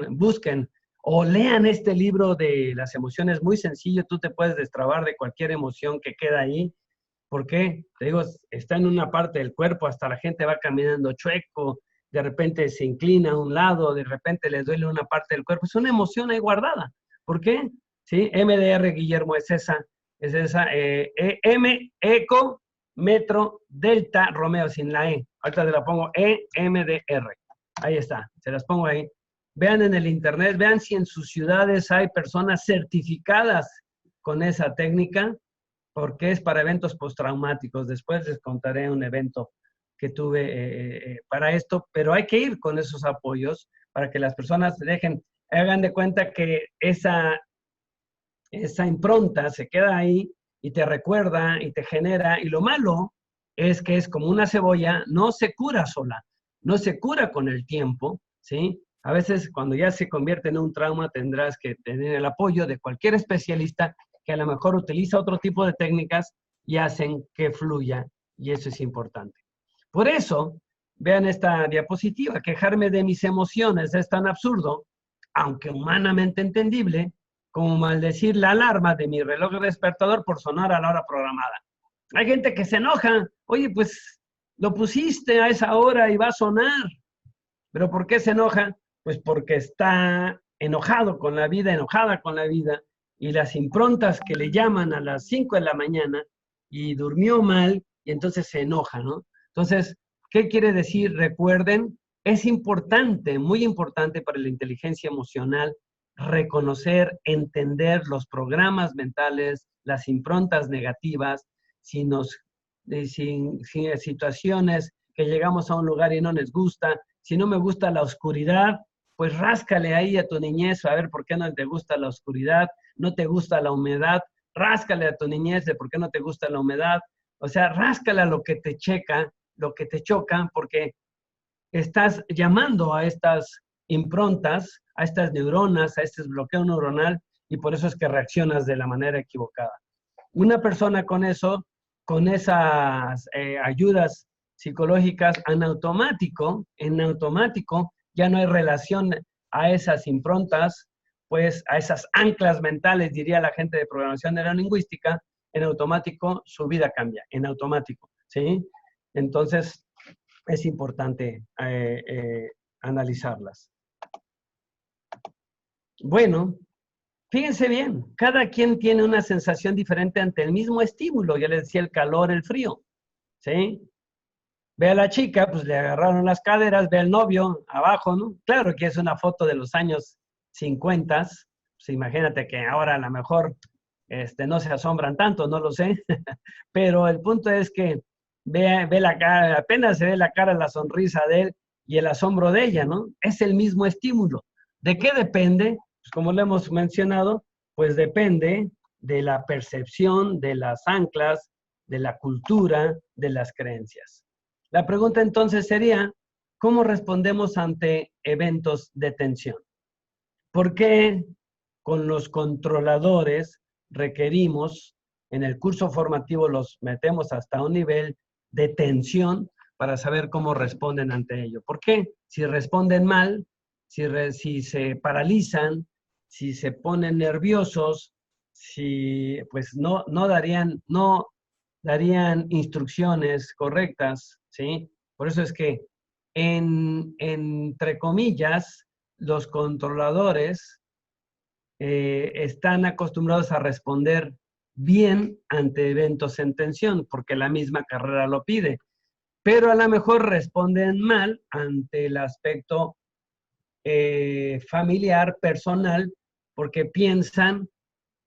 busquen o lean este libro de las emociones, muy sencillo, tú te puedes destrabar de cualquier emoción que queda ahí. ¿Por qué? Te digo, está en una parte del cuerpo, hasta la gente va caminando chueco, de repente se inclina a un lado, de repente les duele una parte del cuerpo, es una emoción ahí guardada. ¿Por qué? ¿Sí? MDR, Guillermo, es esa. M, Eco, Metro, Delta, Romeo, sin la E. Ahorita te la pongo EMDR. Ahí está, se las pongo ahí. Vean en el internet, vean si en sus ciudades hay personas certificadas con esa técnica, porque es para eventos postraumáticos. Después les contaré un evento que tuve para esto, pero hay que ir con esos apoyos para que las personas hagan de cuenta que esa impronta se queda ahí y te recuerda y te genera. Y lo malo es que es como una cebolla, no se cura sola, no se cura con el tiempo, ¿sí? A veces cuando ya se convierte en un trauma tendrás que tener el apoyo de cualquier especialista que a lo mejor utiliza otro tipo de técnicas y hacen que fluya, y eso es importante. Por eso, vean esta diapositiva, quejarme de mis emociones es tan absurdo, aunque humanamente entendible, como maldecir la alarma de mi reloj despertador por sonar a la hora programada. Hay gente que se enoja, oye, pues lo pusiste a esa hora y va a sonar. ¿Pero por qué se enoja? Pues porque está enojado con la vida, enojada con la vida, y las improntas que le llaman a las 5 de la mañana y durmió mal, y entonces se enoja, ¿no? Entonces, ¿qué quiere decir? Recuerden, es importante, muy importante para la inteligencia emocional, reconocer, entender los programas mentales, las improntas negativas, si situaciones que llegamos a un lugar y no les gusta, si no me gusta la oscuridad, pues ráscale ahí a tu niñez a ver por qué no te gusta la oscuridad, no te gusta la humedad, ráscale a tu niñez de por qué no te gusta la humedad, o sea, ráscale a lo que te checa, lo que te choca, porque estás llamando a estas improntas, a estas neuronas, a este bloqueo neuronal, y por eso es que reaccionas de la manera equivocada. Una persona con eso, con esas ayudas psicológicas en automático, ya no hay relación a esas improntas, pues a esas anclas mentales, diría la gente de programación neurolingüística, en automático su vida cambia, en automático, ¿sí? Entonces, es importante analizarlas. Bueno, fíjense bien, cada quien tiene una sensación diferente ante el mismo estímulo. Ya les decía, el calor, el frío, ¿sí? Ve a la chica, pues le agarraron las caderas, ve al novio abajo, ¿no? Claro que es una foto de los años 50, pues imagínate que ahora a lo mejor no se asombran tanto, no lo sé, pero el punto es que ve la cara, apenas se ve la cara, la sonrisa de él y el asombro de ella, ¿no? Es el mismo estímulo. ¿De qué depende? Pues como lo hemos mencionado, pues depende de la percepción, de las anclas, de la cultura, de las creencias. La pregunta entonces sería, ¿cómo respondemos ante eventos de tensión? ¿Por qué con los controladores requerimos, en el curso formativo los metemos hasta un nivel de tensión para saber cómo responden ante ello? ¿Por qué? Si responden mal, si se paralizan, si se ponen nerviosos, si pues no darían instrucciones correctas, ¿sí? Por eso es que entre comillas, los controladores están acostumbrados a responder bien ante eventos en tensión, porque la misma carrera lo pide, pero a lo mejor responden mal ante el aspecto familiar, personal, porque piensan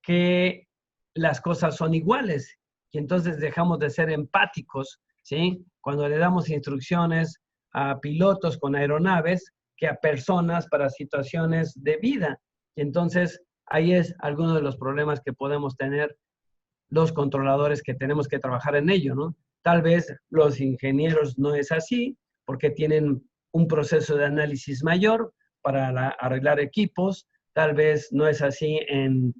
que las cosas son iguales y entonces dejamos de ser empáticos, ¿sí? Cuando le damos instrucciones a pilotos con aeronaves que a personas para situaciones de vida. Y entonces ahí es alguno de los problemas que podemos tener los controladores, que tenemos que trabajar en ello, ¿no? Tal vez los ingenieros no es así, porque tienen un proceso de análisis mayor para arreglar equipos. Tal vez no es así en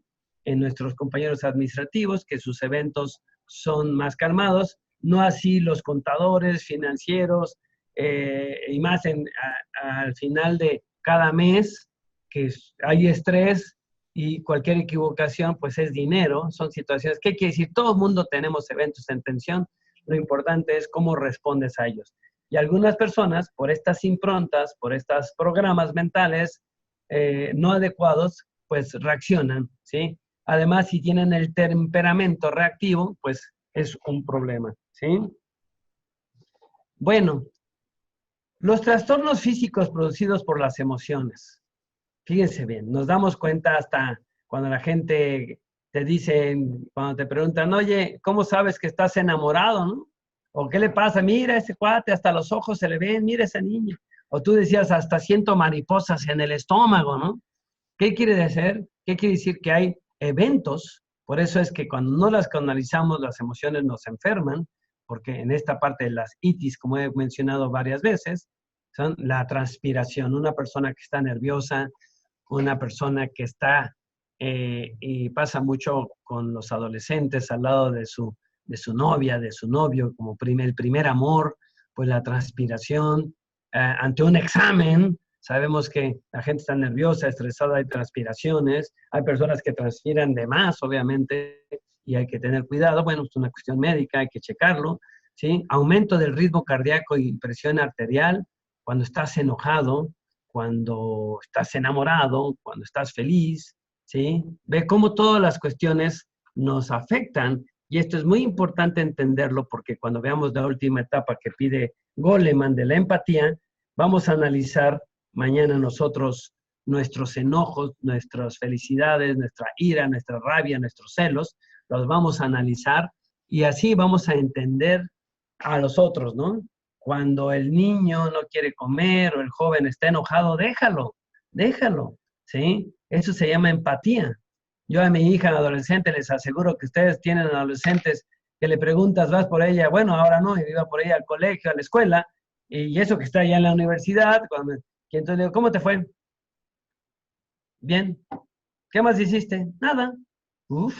nuestros compañeros administrativos, que sus eventos son más calmados. No así los contadores, financieros, y más al final de cada mes, que hay estrés y cualquier equivocación pues es dinero, son situaciones. ¿Qué quiere decir? Todo el mundo tenemos eventos en tensión, lo importante es cómo respondes a ellos. Y algunas personas, por estas improntas, por estos programas mentales no adecuados, pues reaccionan, ¿sí? Además, si tienen el temperamento reactivo, pues es un problema, ¿sí? Bueno, los trastornos físicos producidos por las emociones. Fíjense bien, nos damos cuenta hasta cuando la gente te dice, cuando te preguntan, oye, ¿cómo sabes que estás enamorado, no? ¿O qué le pasa? Mira ese cuate, hasta los ojos se le ven, mira esa niña. O tú decías, hasta siento mariposas en el estómago, ¿no? ¿Qué quiere decir? ¿Qué quiere decir? Que hay eventos, por eso es que cuando no las canalizamos, las emociones nos enferman, porque en esta parte de las itis, como he mencionado varias veces, son la transpiración. Una persona que está nerviosa, una persona que está, y pasa mucho con los adolescentes al lado de su novia, de su novio, como el primer amor, pues la transpiración, ante un examen, sabemos que la gente está nerviosa, estresada, hay transpiraciones, hay personas que transpiran de más, obviamente, y hay que tener cuidado. Bueno, es una cuestión médica, hay que checarlo, ¿sí? Aumento del ritmo cardíaco y presión arterial cuando estás enojado, cuando estás enamorado, cuando estás feliz, ¿sí? Ve cómo todas las cuestiones nos afectan, y esto es muy importante entenderlo porque cuando veamos la última etapa que pide Goleman de la empatía, vamos a analizar mañana nosotros nuestros enojos, nuestras felicidades, nuestra ira, nuestra rabia, nuestros celos, los vamos a analizar y así vamos a entender a los otros, ¿no? Cuando el niño no quiere comer o el joven está enojado, déjalo, ¿sí? Eso se llama empatía. Yo a mi hija adolescente les aseguro que ustedes tienen adolescentes que le preguntas, vas por ella, bueno, ahora no, yo iba por ella al colegio, a la escuela, y eso que está allá en la universidad, y entonces le digo, ¿cómo te fue? Bien. ¿Qué más hiciste? Nada. Uf.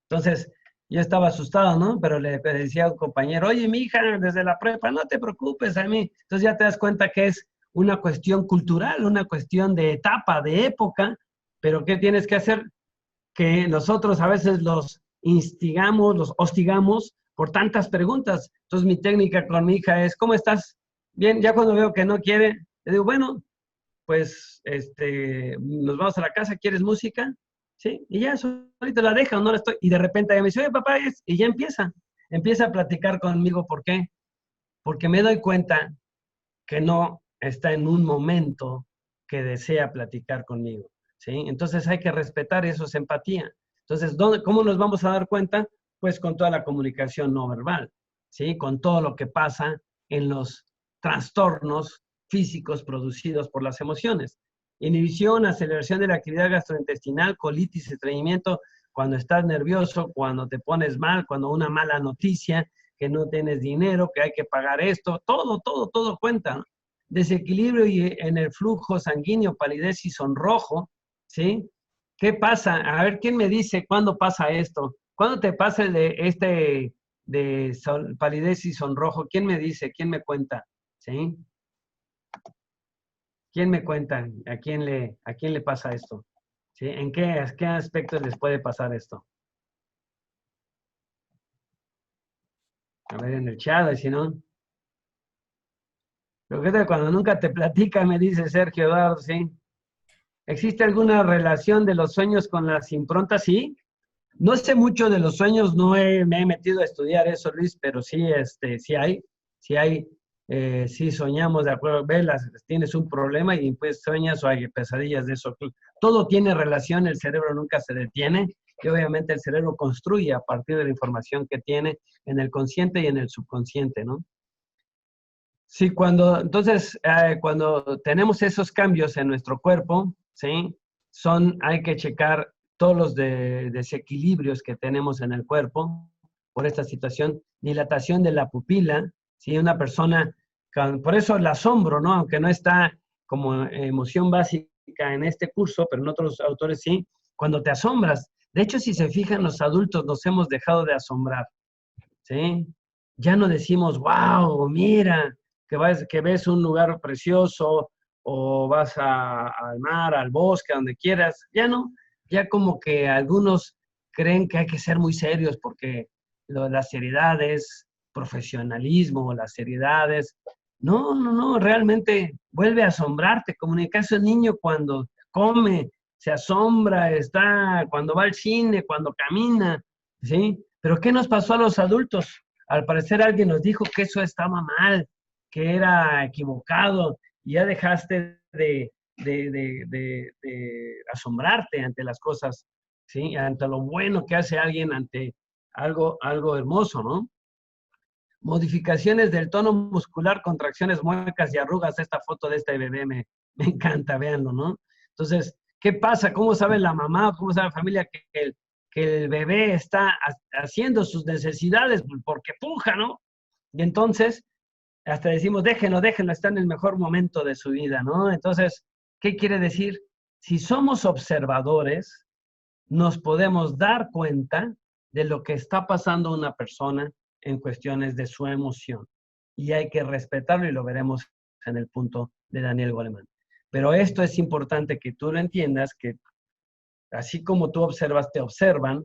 Entonces, yo estaba asustado, ¿no? Pero le decía a un compañero, oye, mi hija, desde la prepa, no te preocupes a mí. Entonces ya te das cuenta que es una cuestión cultural, una cuestión de etapa, de época, pero ¿qué tienes que hacer? Que nosotros a veces los instigamos, los hostigamos por tantas preguntas. Entonces mi técnica con mi hija es, ¿cómo estás? Bien, ya cuando veo que no quiere, le digo, bueno, pues nos vamos a la casa, ¿quieres música? Sí, y ya ahorita la deja o no la estoy, y de repente ella me dice, oye papá, y ya empieza a platicar conmigo. ¿Por qué? Porque me doy cuenta que no está en un momento que desea platicar conmigo, ¿sí? Entonces hay que respetar eso, es empatía. Entonces, ¿cómo nos vamos a dar cuenta? Pues con toda la comunicación no verbal, ¿sí? Con todo lo que pasa en los trastornos físicos producidos por las emociones. Inhibición, aceleración de la actividad gastrointestinal, colitis, estreñimiento, cuando estás nervioso, cuando te pones mal, cuando una mala noticia, que no tienes dinero, que hay que pagar esto, todo cuenta, ¿no? Desequilibrio en el flujo sanguíneo, palidez y sonrojo, ¿sí? ¿Qué pasa? A ver, ¿quién me dice cuándo pasa esto? ¿Cuándo te pasa de palidez y sonrojo? ¿Quién me dice? ¿Quién me cuenta? ¿Sí? ¿Quién me cuenta? ¿A quién le pasa esto? ¿Sí? ¿En qué aspectos les puede pasar esto? A ver, en el chat, y si no. Lo que es cuando nunca te platica, me dice Sergio Eduardo, ¿sí? ¿Existe alguna relación de los sueños con las improntas? Sí. No sé mucho de los sueños, me he metido a estudiar eso, Luis, pero sí, sí hay, sí soñamos de acuerdo, velas, tienes un problema y pues sueñas o hay pesadillas de eso. Todo tiene relación, el cerebro nunca se detiene y obviamente el cerebro construye a partir de la información que tiene en el consciente y en el subconsciente, ¿no? Sí, entonces, cuando tenemos esos cambios en nuestro cuerpo, ¿sí? Hay que checar todos los desequilibrios que tenemos en el cuerpo por esta situación. Dilatación de la pupila, ¿sí? Una persona, por eso el asombro, ¿no? Aunque no está como emoción básica en este curso, pero en otros autores sí, cuando te asombras. De hecho, si se fijan, los adultos nos hemos dejado de asombrar, ¿sí? Ya no decimos, wow, mira, que ves un lugar precioso o vas al mar, al bosque, a donde quieras. Ya no, ya como que algunos creen que hay que ser muy serios porque la seriedad es profesionalismo, la seriedad es... No, realmente vuelve a asombrarte, como en el caso del niño cuando come se asombra, está cuando va al cine, cuando camina, ¿sí? Pero ¿qué nos pasó a los adultos? Al parecer alguien nos dijo que eso estaba mal, que era equivocado, y ya dejaste de asombrarte ante las cosas, ¿sí? Ante lo bueno que hace alguien, ante algo hermoso, ¿no? Modificaciones del tono muscular, contracciones, muecas y arrugas. Esta foto de este bebé me encanta, véanlo, ¿no? Entonces, ¿qué pasa? ¿Cómo sabe la mamá, cómo sabe la familia que el bebé está haciendo sus necesidades? Porque puja, ¿no? Y entonces, hasta decimos, déjenlo, está en el mejor momento de su vida, ¿no? Entonces, ¿qué quiere decir? Si somos observadores, nos podemos dar cuenta de lo que está pasando a una persona en cuestiones de su emoción. Y hay que respetarlo y lo veremos en el punto de Daniel Goleman. Pero esto es importante que tú lo entiendas, que así como tú observas, te observan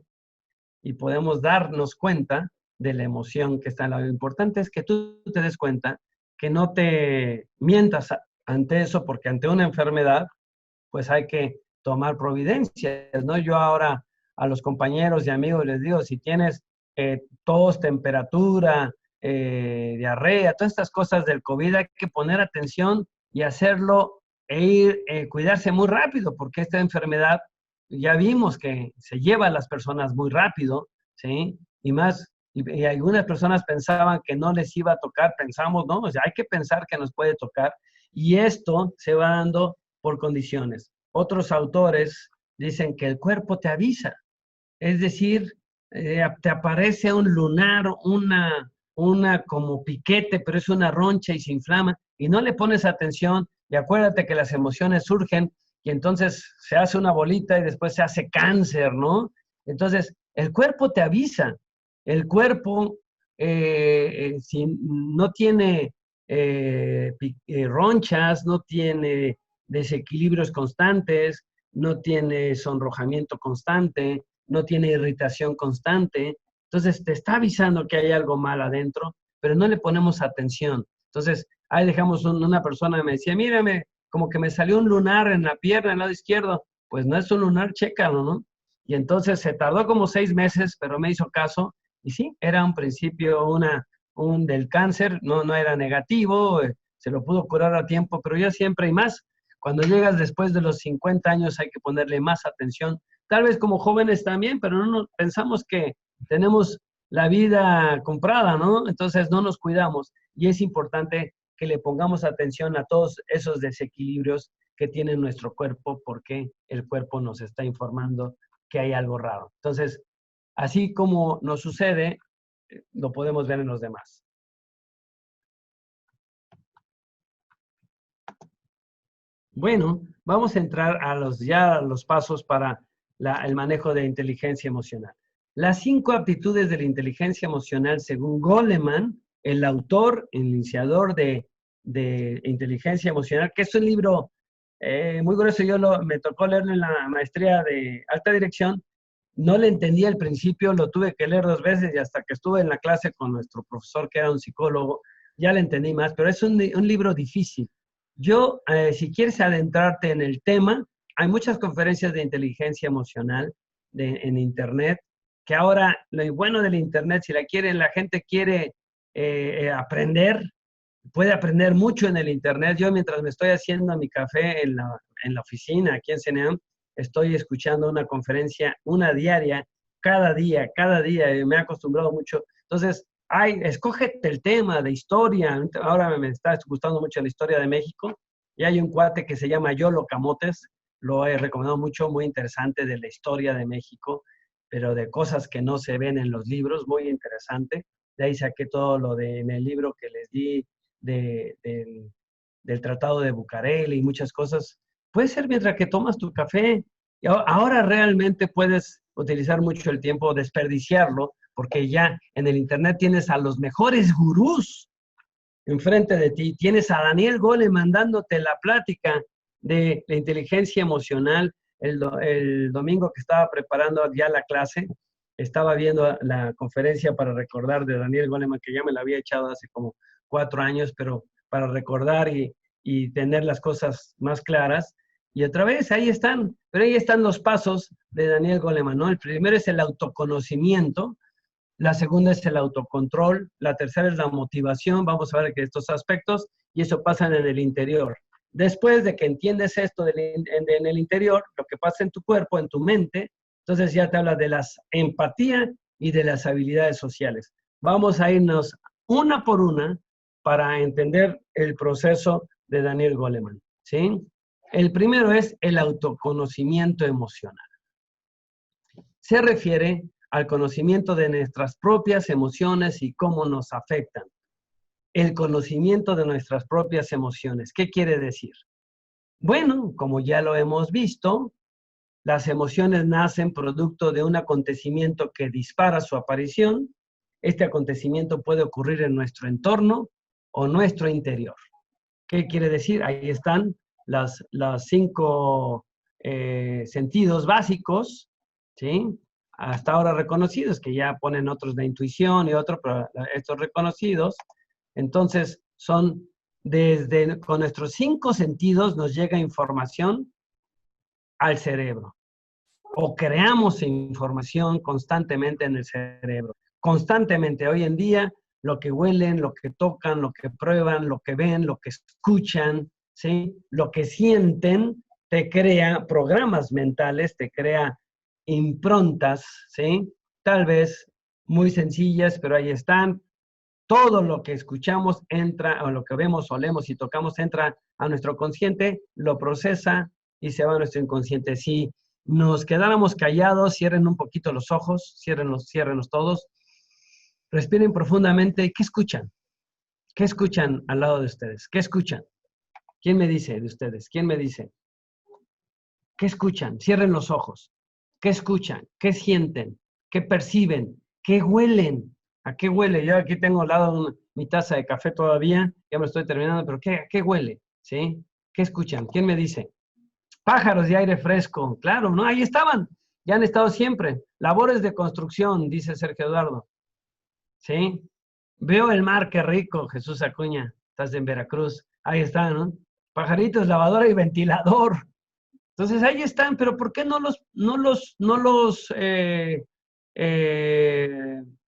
y podemos darnos cuenta de la emoción que está en la vida. Lo importante es que tú te des cuenta, que no te mientas ante eso, porque ante una enfermedad, pues hay que tomar providencias, ¿no? Yo ahora a los compañeros y amigos les digo, si tienes tos, temperatura, diarrea, todas estas cosas del COVID, hay que poner atención y hacerlo cuidarse muy rápido, porque esta enfermedad ya vimos que se lleva a las personas muy rápido, ¿sí? Y más, y algunas personas pensaban que no les iba a tocar, pensamos, no, o sea, hay que pensar que nos puede tocar, y esto se va dando por condiciones. Otros autores dicen que el cuerpo te avisa, es decir, te aparece un lunar, una como piquete, pero es una roncha y se inflama, y no le pones atención, y acuérdate que las emociones surgen, y entonces se hace una bolita y después se hace cáncer, ¿no? Entonces, el cuerpo te avisa, el cuerpo, si no tiene ronchas, no tiene desequilibrios constantes, no tiene sonrojamiento constante, no tiene irritación constante. Entonces te está avisando que hay algo mal adentro, pero no le ponemos atención. Entonces, ahí dejamos una persona que me decía, mírame, como que me salió un lunar en la pierna, en el lado izquierdo. Pues no es un lunar, chécalo, ¿no? Y entonces se tardó como 6 meses, pero me hizo caso. Y sí, era un principio un del cáncer, no era negativo, se lo pudo curar a tiempo, pero yo siempre y más, cuando llegas después de los 50 años hay que ponerle más atención, tal vez como jóvenes también, pero no pensamos que tenemos la vida comprada, ¿no? Entonces no nos cuidamos y es importante que le pongamos atención a todos esos desequilibrios que tiene nuestro cuerpo porque el cuerpo nos está informando que hay algo raro. Entonces, así como nos sucede, lo podemos ver en los demás. Bueno, vamos a entrar a los pasos para el manejo de inteligencia emocional. Las 5 aptitudes de la inteligencia emocional, según Goleman, el autor, el iniciador de inteligencia emocional, que es un libro muy grueso, me tocó leerlo en la maestría de alta dirección, no le entendí al principio, lo tuve que leer 2 veces y hasta que estuve en la clase con nuestro profesor, que era un psicólogo, ya le entendí más, pero es un libro difícil. Yo, si quieres adentrarte en el tema, hay muchas conferencias de inteligencia emocional en Internet, que ahora, lo bueno del Internet, si la gente quiere aprender, puede aprender mucho en el Internet. Yo mientras me estoy haciendo mi café en la oficina, aquí en CNEAM, estoy escuchando una conferencia, una diaria, cada día, y me he acostumbrado mucho. Entonces, escógete el tema de historia. Ahora me está gustando mucho la historia de México. Y hay un cuate que se llama Yolo Camotes, lo he recomendado mucho, muy interesante de la historia de México, pero de cosas que no se ven en los libros, muy interesante. De ahí saqué todo lo en el libro que les di del Tratado de Bucareli y muchas cosas. Puede ser mientras que tomas tu café. Y ahora realmente puedes utilizar mucho el tiempo, desperdiciarlo, porque ya en el Internet tienes a los mejores gurús enfrente de ti. Tienes a Daniel Goleman dándote la plática de la inteligencia emocional. El domingo que estaba preparando ya la clase, estaba viendo la conferencia para recordar de Daniel Goleman, que ya me la había echado hace como 4 años, pero para recordar y tener las cosas más claras. y otra vez, ahí están. Pero ahí están los pasos de Daniel Goleman, ¿no? El primero es el autoconocimiento, la segunda es el autocontrol, la tercera es la motivación, vamos a ver que estos aspectos, y eso pasa en el interior. Después de que entiendes esto en el interior, lo que pasa en tu cuerpo, en tu mente, entonces ya te habla de la empatía y de las habilidades sociales. Vamos a irnos una por una para entender el proceso de Daniel Goleman, ¿sí? El primero es el autoconocimiento emocional. Se refiere al conocimiento de nuestras propias emociones y cómo nos afectan. El conocimiento de nuestras propias emociones. ¿Qué quiere decir? Bueno, como ya lo hemos visto, las emociones nacen producto de un acontecimiento que dispara su aparición. Este acontecimiento puede ocurrir en nuestro entorno o nuestro interior. ¿Qué quiere decir? Ahí están los 5 sentidos básicos, ¿sí? Hasta ahora reconocidos, que ya ponen otros de intuición y otros, pero estos reconocidos. Entonces, son con nuestros 5 sentidos nos llega información al cerebro. O creamos información constantemente en el cerebro. Constantemente, hoy en día, lo que huelen, lo que tocan, lo que prueban, lo que ven, lo que escuchan, ¿sí? Lo que sienten, te crea programas mentales, te crea improntas, ¿sí? Tal vez muy sencillas, pero ahí están. Todo lo que escuchamos entra, o lo que vemos, olemos y tocamos entra a nuestro consciente, lo procesa y se va a nuestro inconsciente. Si nos quedáramos callados, cierren un poquito los ojos, ciérrenlos todos, respiren profundamente. ¿Qué escuchan? ¿Qué escuchan al lado de ustedes? ¿Qué escuchan? ¿Quién me dice de ustedes? ¿Quién me dice? ¿Qué escuchan? Cierren los ojos. ¿Qué escuchan? ¿Qué sienten? ¿Qué perciben? ¿Qué huelen? ¿A qué huele? Yo aquí tengo al lado mi taza de café todavía, ya me estoy terminando, pero ¿a qué huele? ¿Sí? ¿Qué escuchan? ¿Quién me dice? Pájaros de aire fresco, claro, ¿no? Ahí estaban, ya han estado siempre. Labores de construcción, dice Sergio Eduardo. ¿Sí? Veo el mar, qué rico, Jesús Acuña, estás en Veracruz. Ahí está, ¿no? Pajaritos, lavadora y ventilador. Entonces ahí están, pero ¿por qué no los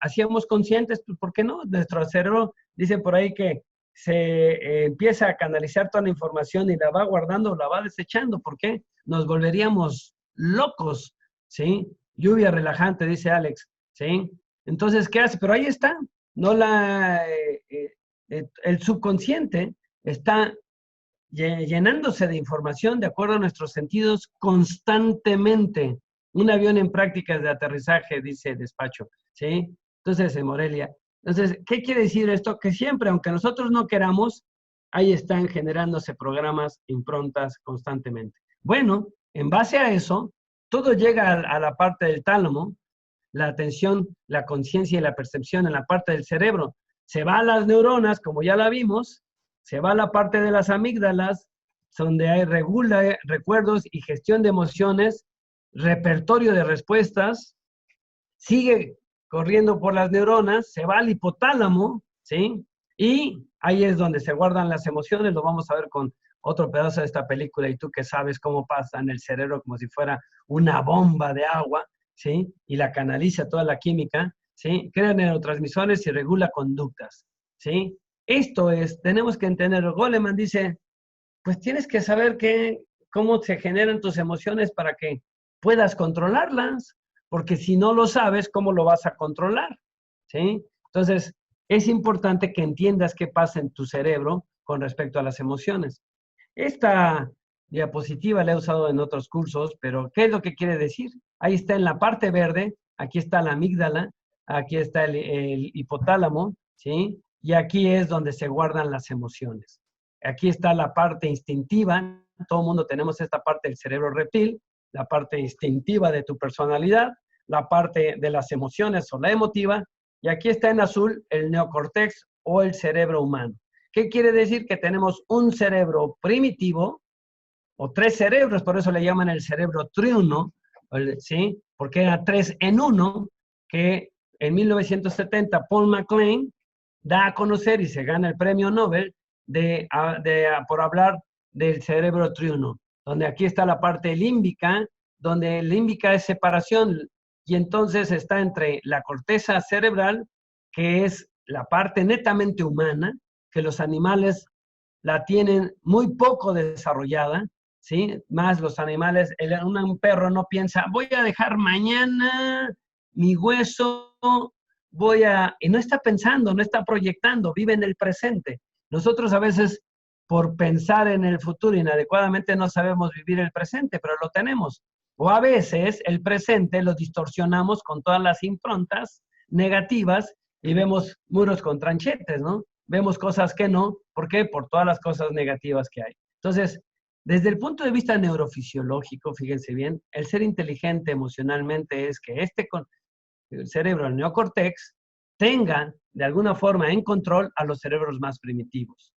hacíamos conscientes? Pues, ¿por qué no? Nuestro cerebro, dicen por ahí que se empieza a canalizar toda la información y la va guardando, la va desechando. ¿Por qué? Nos volveríamos locos, ¿sí? Lluvia relajante, dice Alex, ¿sí? Entonces, ¿qué hace? Pero ahí está, no el subconsciente está llenándose de información de acuerdo a nuestros sentidos constantemente. Un avión en prácticas de aterrizaje, dice Despacho, ¿sí? Entonces, en Morelia. Entonces, ¿qué quiere decir esto? Que siempre, aunque nosotros no queramos, ahí están generándose programas, improntas constantemente. Bueno, en base a eso, todo llega a la parte del tálamo, la atención, la conciencia y la percepción en la parte del cerebro. Se va a las neuronas, como ya la vimos, se va a la parte de las amígdalas, donde hay regula recuerdos y gestión de emociones, repertorio de respuestas, sigue corriendo por las neuronas, se va al hipotálamo, ¿sí? Y ahí es donde se guardan las emociones, lo vamos a ver con otro pedazo de esta película, y tú que sabes cómo pasa en el cerebro como si fuera una bomba de agua, ¿sí? Y la canaliza toda la química, ¿sí? Crea neurotransmisores y regula conductas, ¿sí? Esto es, tenemos que entender, Goleman dice, pues tienes que saber cómo se generan tus emociones para que puedas controlarlas, porque si no lo sabes, ¿cómo lo vas a controlar? ¿Sí? Entonces, es importante que entiendas qué pasa en tu cerebro con respecto a las emociones. Esta diapositiva la he usado en otros cursos, pero ¿qué es lo que quiere decir? Ahí está en la parte verde, aquí está la amígdala, aquí está el hipotálamo, ¿sí? Y aquí es donde se guardan las emociones. Aquí está la parte instintiva, todo el mundo tenemos esta parte del cerebro reptil, la parte instintiva de tu personalidad, la parte de las emociones o la emotiva, y aquí está en azul el neocórtex o el cerebro humano. ¿Qué quiere decir? Que tenemos un cerebro primitivo, o 3 cerebros, por eso le llaman el cerebro triuno, ¿sí? Porque era 3 en 1, que en 1970 Paul MacLean da a conocer y se gana el premio Nobel por hablar del cerebro triuno. donde aquí está la parte límbica, donde límbica es separación, y entonces está entre la corteza cerebral, que es la parte netamente humana, que los animales la tienen muy poco desarrollada, ¿sí? Más los animales, un perro no piensa, voy a dejar mañana mi hueso, y no está pensando, no está proyectando, vive en el presente. Nosotros a veces, por pensar en el futuro inadecuadamente, no sabemos vivir el presente, pero lo tenemos. O a veces el presente lo distorsionamos con todas las improntas negativas y vemos muros con tranchetes, ¿no? Vemos cosas que no. ¿Por qué? Por todas las cosas negativas que hay. Entonces, desde el punto de vista neurofisiológico, fíjense bien, el ser inteligente emocionalmente es que el cerebro, el neocortex, tenga de alguna forma en control a los cerebros más primitivos.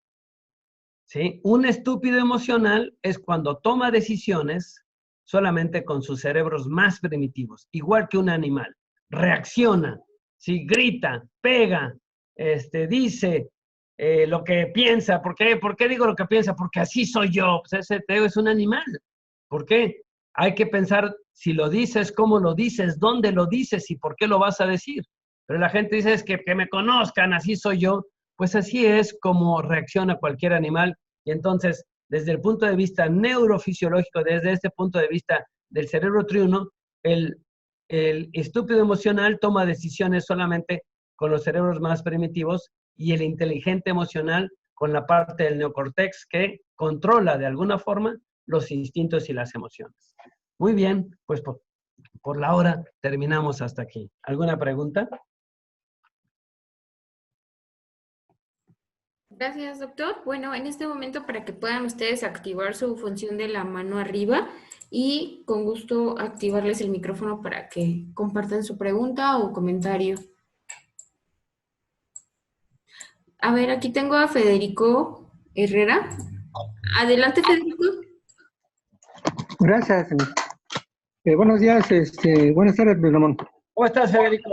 ¿Sí? Un estúpido emocional es cuando toma decisiones solamente con sus cerebros más primitivos, igual que un animal. Reacciona, ¿sí? Grita, pega, dice lo que piensa. ¿Por qué? ¿Por qué digo lo que piensa? Porque así soy yo. Pues ese es un animal. ¿Por qué? Hay que pensar si lo dices, cómo lo dices, dónde lo dices y por qué lo vas a decir. Pero la gente dice, es que me conozcan, así soy yo. Pues así es como reacciona cualquier animal. Y entonces, desde el punto de vista neurofisiológico, desde este punto de vista del cerebro triuno, el estúpido emocional toma decisiones solamente con los cerebros más primitivos y el inteligente emocional con la parte del neocortex que controla de alguna forma los instintos y las emociones. Muy bien, pues por la hora terminamos hasta aquí. ¿Alguna pregunta? Gracias, doctor. Bueno, en este momento para que puedan ustedes activar su función de la mano arriba y con gusto activarles el micrófono para que compartan su pregunta o comentario. A ver, aquí tengo a Federico Herrera. Adelante, Federico. Gracias. Buenos días, buenas tardes, Luis Ramón. ¿Cómo estás, Federico?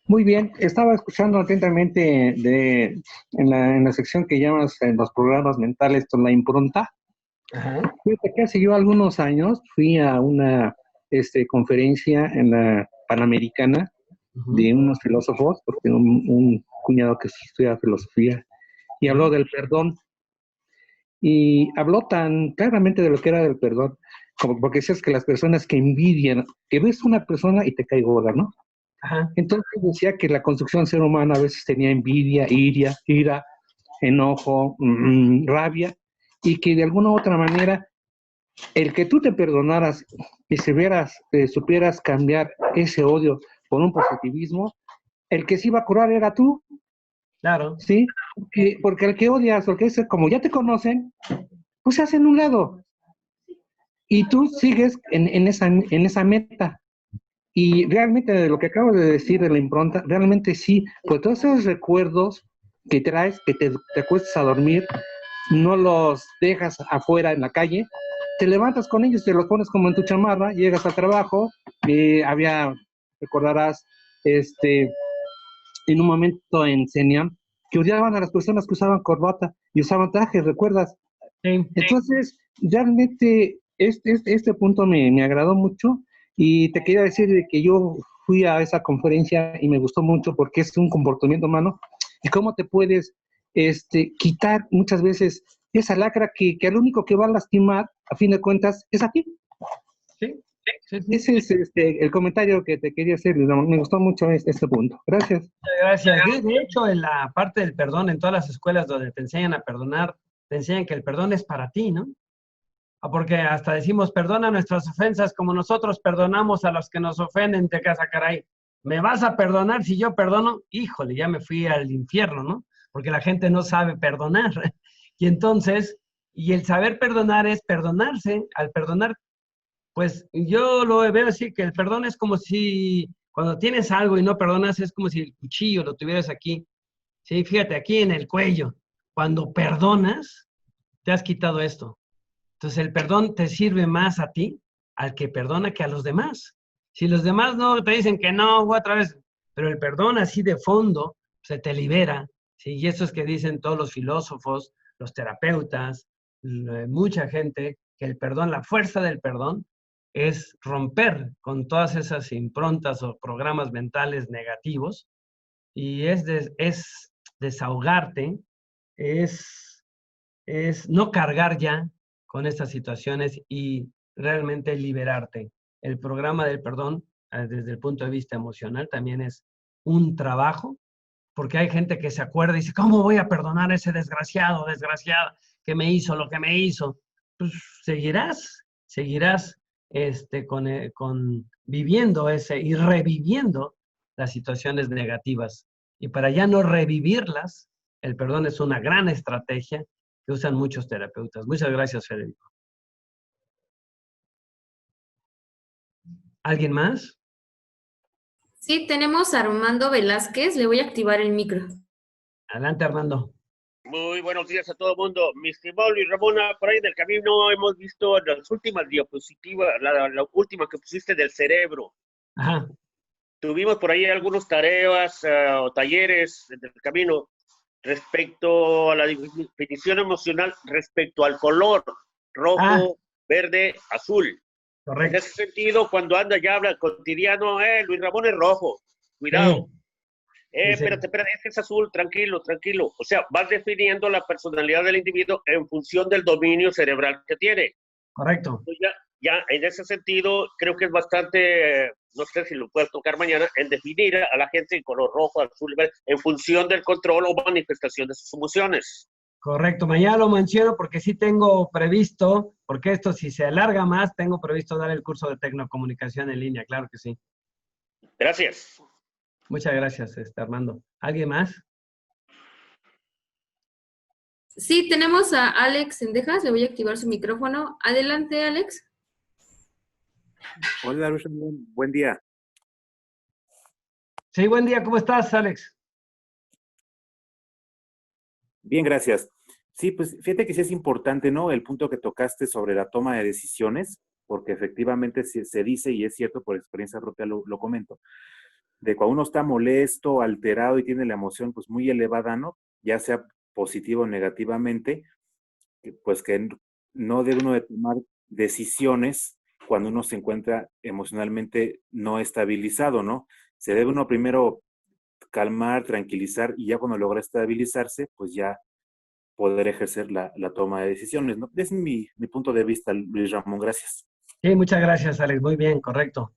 Muy bien, estaba escuchando atentamente en la sección que llamas en los programas mentales con la impronta. Ajá. Fíjate que hace yo algunos años fui a una conferencia en la Panamericana de unos filósofos, porque un cuñado que sí estudia filosofía, y habló del perdón. Y habló tan claramente de lo que era del perdón, como porque decías que las personas que envidian, que ves una persona y te cae gorda, ¿no? Ajá. Entonces decía que la construcción del ser humano a veces tenía envidia, ira, enojo, rabia, y que de alguna u otra manera el que tú te perdonaras y supieras cambiar ese odio por un positivismo, el que se iba a curar era tú. Claro. Sí, porque el que odias, o que es como ya te conocen, pues se hacen un lado. Y tú sigues en esa meta. Y realmente de lo que acabo de decir de la impronta, realmente sí, pues todos esos recuerdos que traes, que te acuestas a dormir, no los dejas afuera en la calle, te levantas con ellos, te los pones como en tu chamarra, llegas al trabajo, recordarás, en un momento en CENIAM, que odiaban a las personas que usaban corbata y usaban trajes, ¿recuerdas? Sí. Entonces, realmente este punto me agradó mucho y te quería decir de que yo fui a esa conferencia y me gustó mucho porque es un comportamiento humano y cómo te puedes quitar muchas veces esa lacra que al único que va a lastimar, a fin de cuentas, es a ti. Sí. Sí. Ese es el comentario que te quería hacer, me gustó mucho este punto. Gracias. Gracias. De hecho, en la parte del perdón, en todas las escuelas donde te enseñan a perdonar, te enseñan que el perdón es para ti, ¿no? Porque hasta decimos, perdona nuestras ofensas como nosotros perdonamos a los que nos ofenden. Te casa, caray, ¿me vas a perdonar si yo perdono? Híjole, ya me fui al infierno, ¿no? Porque la gente no sabe perdonar. Y entonces, y el saber perdonar es perdonarse. Al perdonar, pues yo lo veo así, que el perdón es como si cuando tienes algo y no perdonas, es como si el cuchillo lo tuvieras aquí. Sí, fíjate, aquí en el cuello. Cuando perdonas, te has quitado esto. Entonces el perdón te sirve más a ti, al que perdona, que a los demás. Si los demás no te dicen que no, otra vez, pero el perdón así de fondo se te libera, ¿sí? Y eso es que dicen todos los filósofos, los terapeutas, mucha gente, que el perdón, la fuerza del perdón, es romper con todas esas improntas o programas mentales negativos y es desahogarte, es no cargar ya con estas situaciones y realmente liberarte. El programa del perdón, desde el punto de vista emocional, también es un trabajo, porque hay gente que se acuerda y dice, ¿cómo voy a perdonar a ese desgraciado, desgraciada, que me hizo lo que me hizo? Pues seguirás con viviendo ese y reviviendo las situaciones negativas. Y para ya no revivirlas, el perdón es una gran estrategia que usan muchos terapeutas. Muchas gracias, Federico. ¿Alguien más? Sí, tenemos a Armando Velázquez. Le voy a activar el micro. Adelante, Armando. Muy buenos días a todo el mundo. Mi estimado Luis Ramona, por ahí del camino hemos visto las últimas diapositivas, la última que pusiste del cerebro. Ajá. Tuvimos por ahí algunas tareas o talleres en el camino respecto a la definición emocional, respecto al color rojo, verde, azul. Correcto. En ese sentido, cuando anda ya habla cotidiano, Luis Ramón es rojo, cuidado. Sí. Espérate, es que es azul, tranquilo, tranquilo. O sea, vas definiendo la personalidad del individuo en función del dominio cerebral que tiene. Correcto. Entonces ya en ese sentido, creo que es bastante, no sé si lo puedes tocar mañana, en definir a la gente en color rojo, azul, verde, en función del control o manifestación de sus emociones. Correcto, mañana lo menciono porque sí tengo previsto, porque esto si se alarga más, tengo previsto dar el curso de tecnocomunicación en línea, claro que sí. Gracias. Muchas gracias, Armando. ¿Alguien más? Sí, tenemos a Alex Sendejas. Le voy a activar su micrófono. Adelante, Alex. Hola, Luis, buen día. Sí, buen día, ¿cómo estás, Alex? Bien, gracias. Sí, pues fíjate que sí es importante, ¿no? El punto que tocaste sobre la toma de decisiones, porque efectivamente se dice, y es cierto, por experiencia propia lo comento, de cuando uno está molesto, alterado y tiene la emoción pues muy elevada, ¿no? Ya sea positivo o negativamente, pues que no debe uno de tomar decisiones cuando uno se encuentra emocionalmente no estabilizado, ¿no? Se debe uno primero calmar, tranquilizar y ya cuando logra estabilizarse, pues ya poder ejercer la toma de decisiones, ¿no? Es mi punto de vista, Luis Ramón, gracias. Sí, muchas gracias, Alex, muy bien, correcto.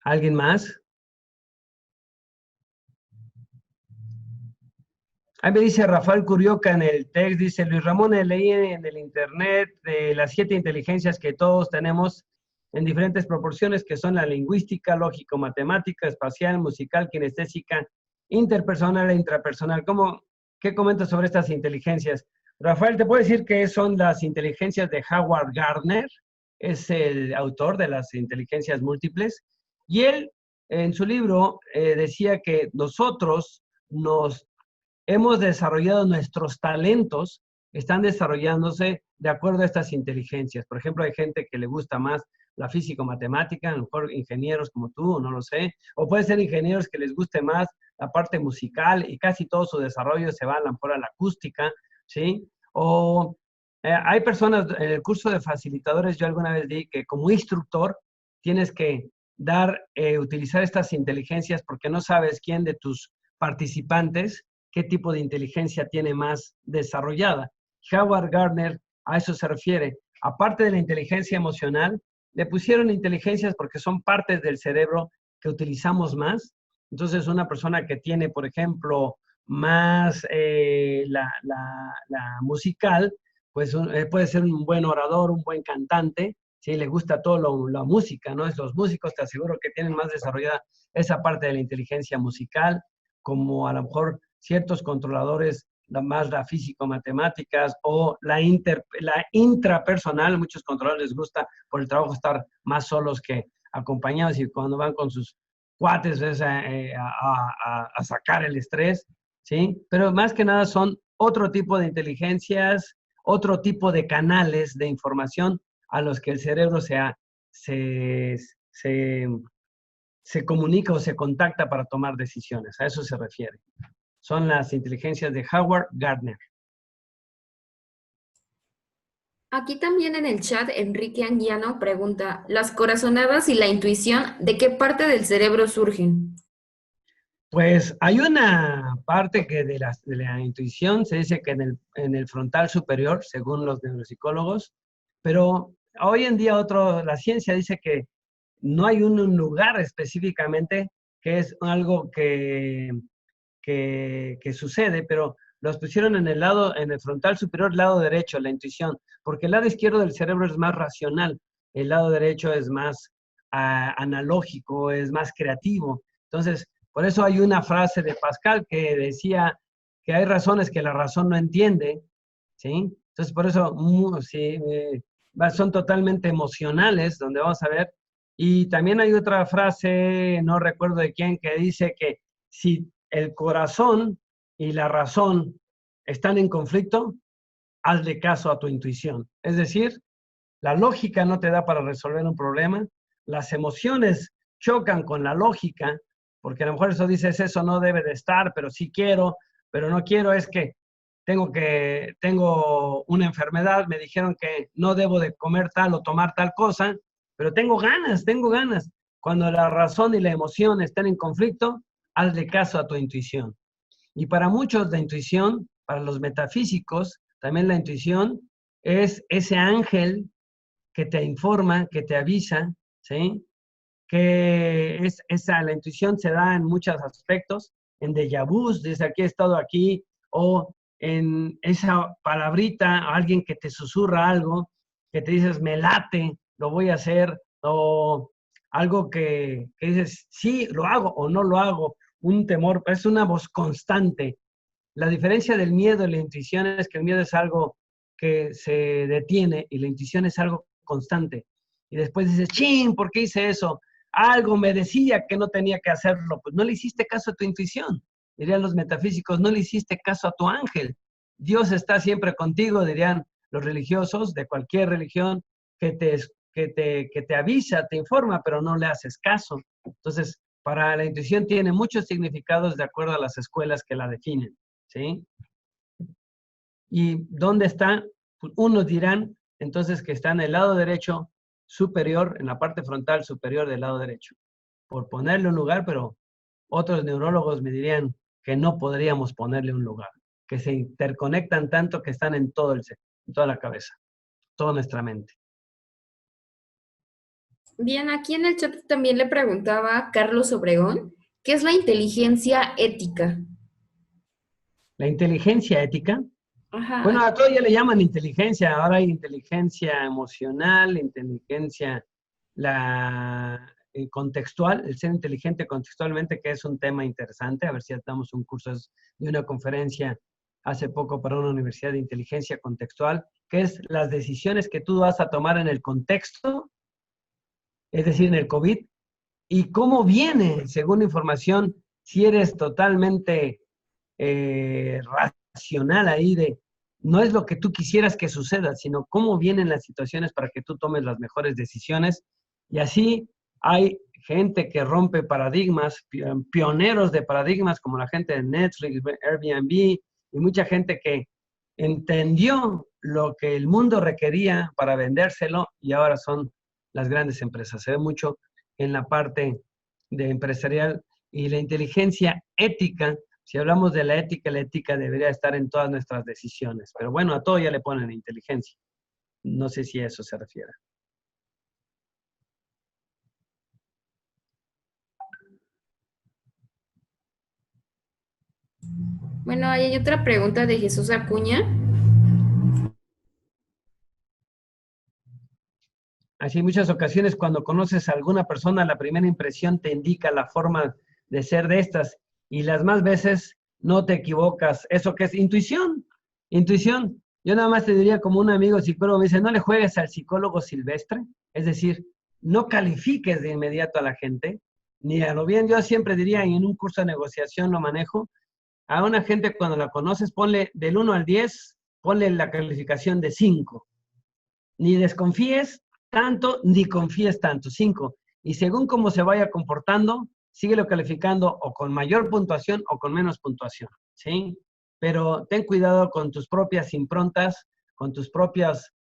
¿Alguien más? Ahí me dice Rafael Curioca en el text, dice Luis Ramón, leí en el internet de las 7 inteligencias que todos tenemos en diferentes proporciones, que son la lingüística, lógico-matemática, espacial, musical, kinestésica, interpersonal e intrapersonal. ¿Qué comentas sobre estas inteligencias? Rafael, te puedo decir que son las inteligencias de Howard Gardner, es el autor de las inteligencias múltiples, y él en su libro decía que nosotros hemos desarrollado nuestros talentos, están desarrollándose de acuerdo a estas inteligencias. Por ejemplo, hay gente que le gusta más la físico-matemática, a lo mejor ingenieros como tú, no lo sé, o puede ser ingenieros que les guste más la parte musical y casi todo su desarrollo se va a lo mejor a la acústica, ¿sí? O hay personas, en el curso de facilitadores yo alguna vez di que como instructor tienes que utilizar estas inteligencias porque no sabes quién de tus participantes qué tipo de inteligencia tiene más desarrollada. Howard Gardner a eso se refiere. Aparte de la inteligencia emocional, le pusieron inteligencias porque son partes del cerebro que utilizamos más. Entonces, una persona que tiene, por ejemplo, más la musical, pues puede ser un buen orador, un buen cantante, si le gusta todo la música, ¿no? Los músicos te aseguro que tienen más desarrollada esa parte de la inteligencia musical, como a lo mejor ciertos controladores, más la físico-matemáticas o la intrapersonal, muchos controladores les gusta por el trabajo estar más solos que acompañados y cuando van con sus cuates es a sacar el estrés, ¿sí? Pero más que nada son otro tipo de inteligencias, otro tipo de canales de información a los que el cerebro se comunica o se contacta para tomar decisiones. A eso se refiere. Son las inteligencias de Howard Gardner. Aquí también en el chat, Enrique Anguiano pregunta, ¿las corazonadas y la intuición de qué parte del cerebro surgen? Pues hay una parte que de la intuición se dice que en el frontal superior, según los neuropsicólogos, pero hoy en día la ciencia dice que no hay un lugar específicamente que es algo que sucede, pero los pusieron en el frontal superior, lado derecho, la intuición, porque el lado izquierdo del cerebro es más racional, el lado derecho es más analógico, es más creativo. Entonces, por eso hay una frase de Pascal que decía que hay razones que la razón no entiende, ¿sí? Entonces, por eso sí, son totalmente emocionales, donde vamos a ver. Y también hay otra frase, no recuerdo de quién, que dice que si el corazón y la razón están en conflicto, hazle caso a tu intuición. Es decir, la lógica no te da para resolver un problema, las emociones chocan con la lógica, porque a lo mejor eso dices, eso no debe de estar, pero sí quiero, pero no quiero, es que tengo una enfermedad, me dijeron que no debo de comer tal o tomar tal cosa, pero tengo ganas, tengo ganas. Cuando la razón y la emoción están en conflicto, hazle caso a tu intuición. Y para muchos la intuición, para los metafísicos, también la intuición es ese ángel que te informa, que te avisa, ¿sí? La intuición se da en muchos aspectos, en déjà vus, dice aquí he estado aquí, o en esa palabrita, alguien que te susurra algo, que te dices, me late, lo voy a hacer, o algo que dices, sí, lo hago o no lo hago, un temor, es una voz constante. La diferencia del miedo y la intuición es que el miedo es algo que se detiene y la intuición es algo constante. Y después dices, chin, ¿por qué hice eso? Algo me decía que no tenía que hacerlo. Pues no le hiciste caso a tu intuición. Dirían los metafísicos, no le hiciste caso a tu ángel. Dios está siempre contigo, dirían los religiosos de cualquier religión, que te avisa, te informa, pero no le haces caso. Entonces, para la intuición tiene muchos significados de acuerdo a las escuelas que la definen, ¿sí? ¿Y dónde está? Pues unos dirán entonces que está en el lado derecho superior, en la parte frontal superior del lado derecho, por ponerle un lugar, pero otros neurólogos me dirían que no podríamos ponerle un lugar, que se interconectan tanto que están en en toda la cabeza, toda nuestra mente. Bien, aquí en el chat también le preguntaba Carlos Obregón, ¿qué es la inteligencia ética? La inteligencia ética, Ajá, bueno, a todo ya le llaman inteligencia, ahora hay inteligencia emocional, inteligencia contextual, el ser inteligente contextualmente, que es un tema interesante, a ver si damos un curso de una conferencia hace poco para una universidad de inteligencia contextual, que es las decisiones que tú vas a tomar en el contexto, es decir, en el COVID, y cómo viene, según información, si eres totalmente racional ahí no es lo que tú quisieras que suceda, sino cómo vienen las situaciones para que tú tomes las mejores decisiones. Y así hay gente que rompe paradigmas, pioneros de paradigmas, como la gente de Netflix, Airbnb, y mucha gente que entendió lo que el mundo requería para vendérselo y ahora son las grandes empresas. Se ve mucho en la parte de empresarial y la inteligencia ética. Si hablamos de la ética debería estar en todas nuestras decisiones. Pero bueno, a todo ya le ponen inteligencia. No sé si a eso se refiere. bueno, ahí hay otra pregunta de Jesús Acuña. Así, en muchas ocasiones, cuando conoces a alguna persona, la primera impresión te indica la forma de ser de estas, y las más veces no te equivocas. ¿Eso qué es? Intuición. Intuición. Yo nada más te diría, como un amigo psicólogo me dice, no le juegues al psicólogo silvestre, es decir, no califiques de inmediato a la gente, ni a lo bien. Yo siempre diría, y en un curso de negociación lo manejo, a una gente cuando la conoces, ponle del 1 al 10, ponle la calificación de 5. Ni desconfíes tanto, ni confíes tanto, 5. Y según cómo se vaya comportando, síguelo calificando o con mayor puntuación o con menos puntuación, ¿sí? Pero ten cuidado con tus propias improntas, con tus propias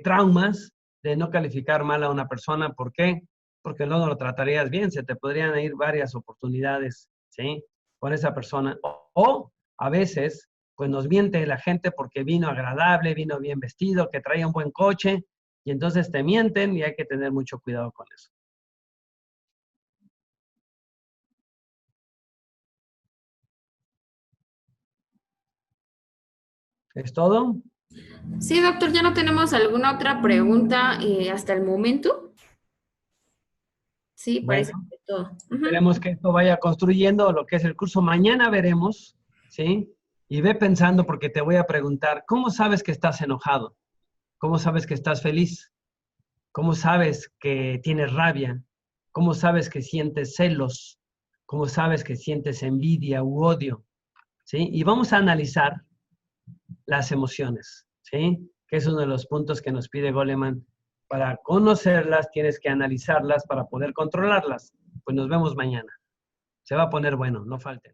traumas de no calificar mal a una persona. ¿Por qué? Porque luego no lo tratarías bien, se te podrían ir varias oportunidades, ¿sí? Con esa persona. O a veces, pues nos miente la gente porque vino agradable, vino bien vestido, que traía un buen coche, y entonces te mienten y hay que tener mucho cuidado con eso. ¿Es todo? Sí, doctor, ¿ya no tenemos alguna otra pregunta hasta el momento? Sí, parece Bueno, que todo. Ujú. esperemos que esto vaya construyendo lo que es el curso. Mañana veremos, ¿sí? Y ve pensando porque te voy a preguntar, ¿cómo sabes que estás enojado? ¿Cómo sabes que estás feliz? ¿Cómo sabes que tienes rabia? ¿Cómo sabes que sientes celos? ¿Cómo sabes que sientes envidia u odio? ¿Sí? Y vamos a analizar las emociones, ¿sí? Que es uno de los puntos que nos pide Goleman. Para conocerlas tienes que analizarlas para poder controlarlas. Pues nos vemos mañana. Se va a poner bueno, no falten.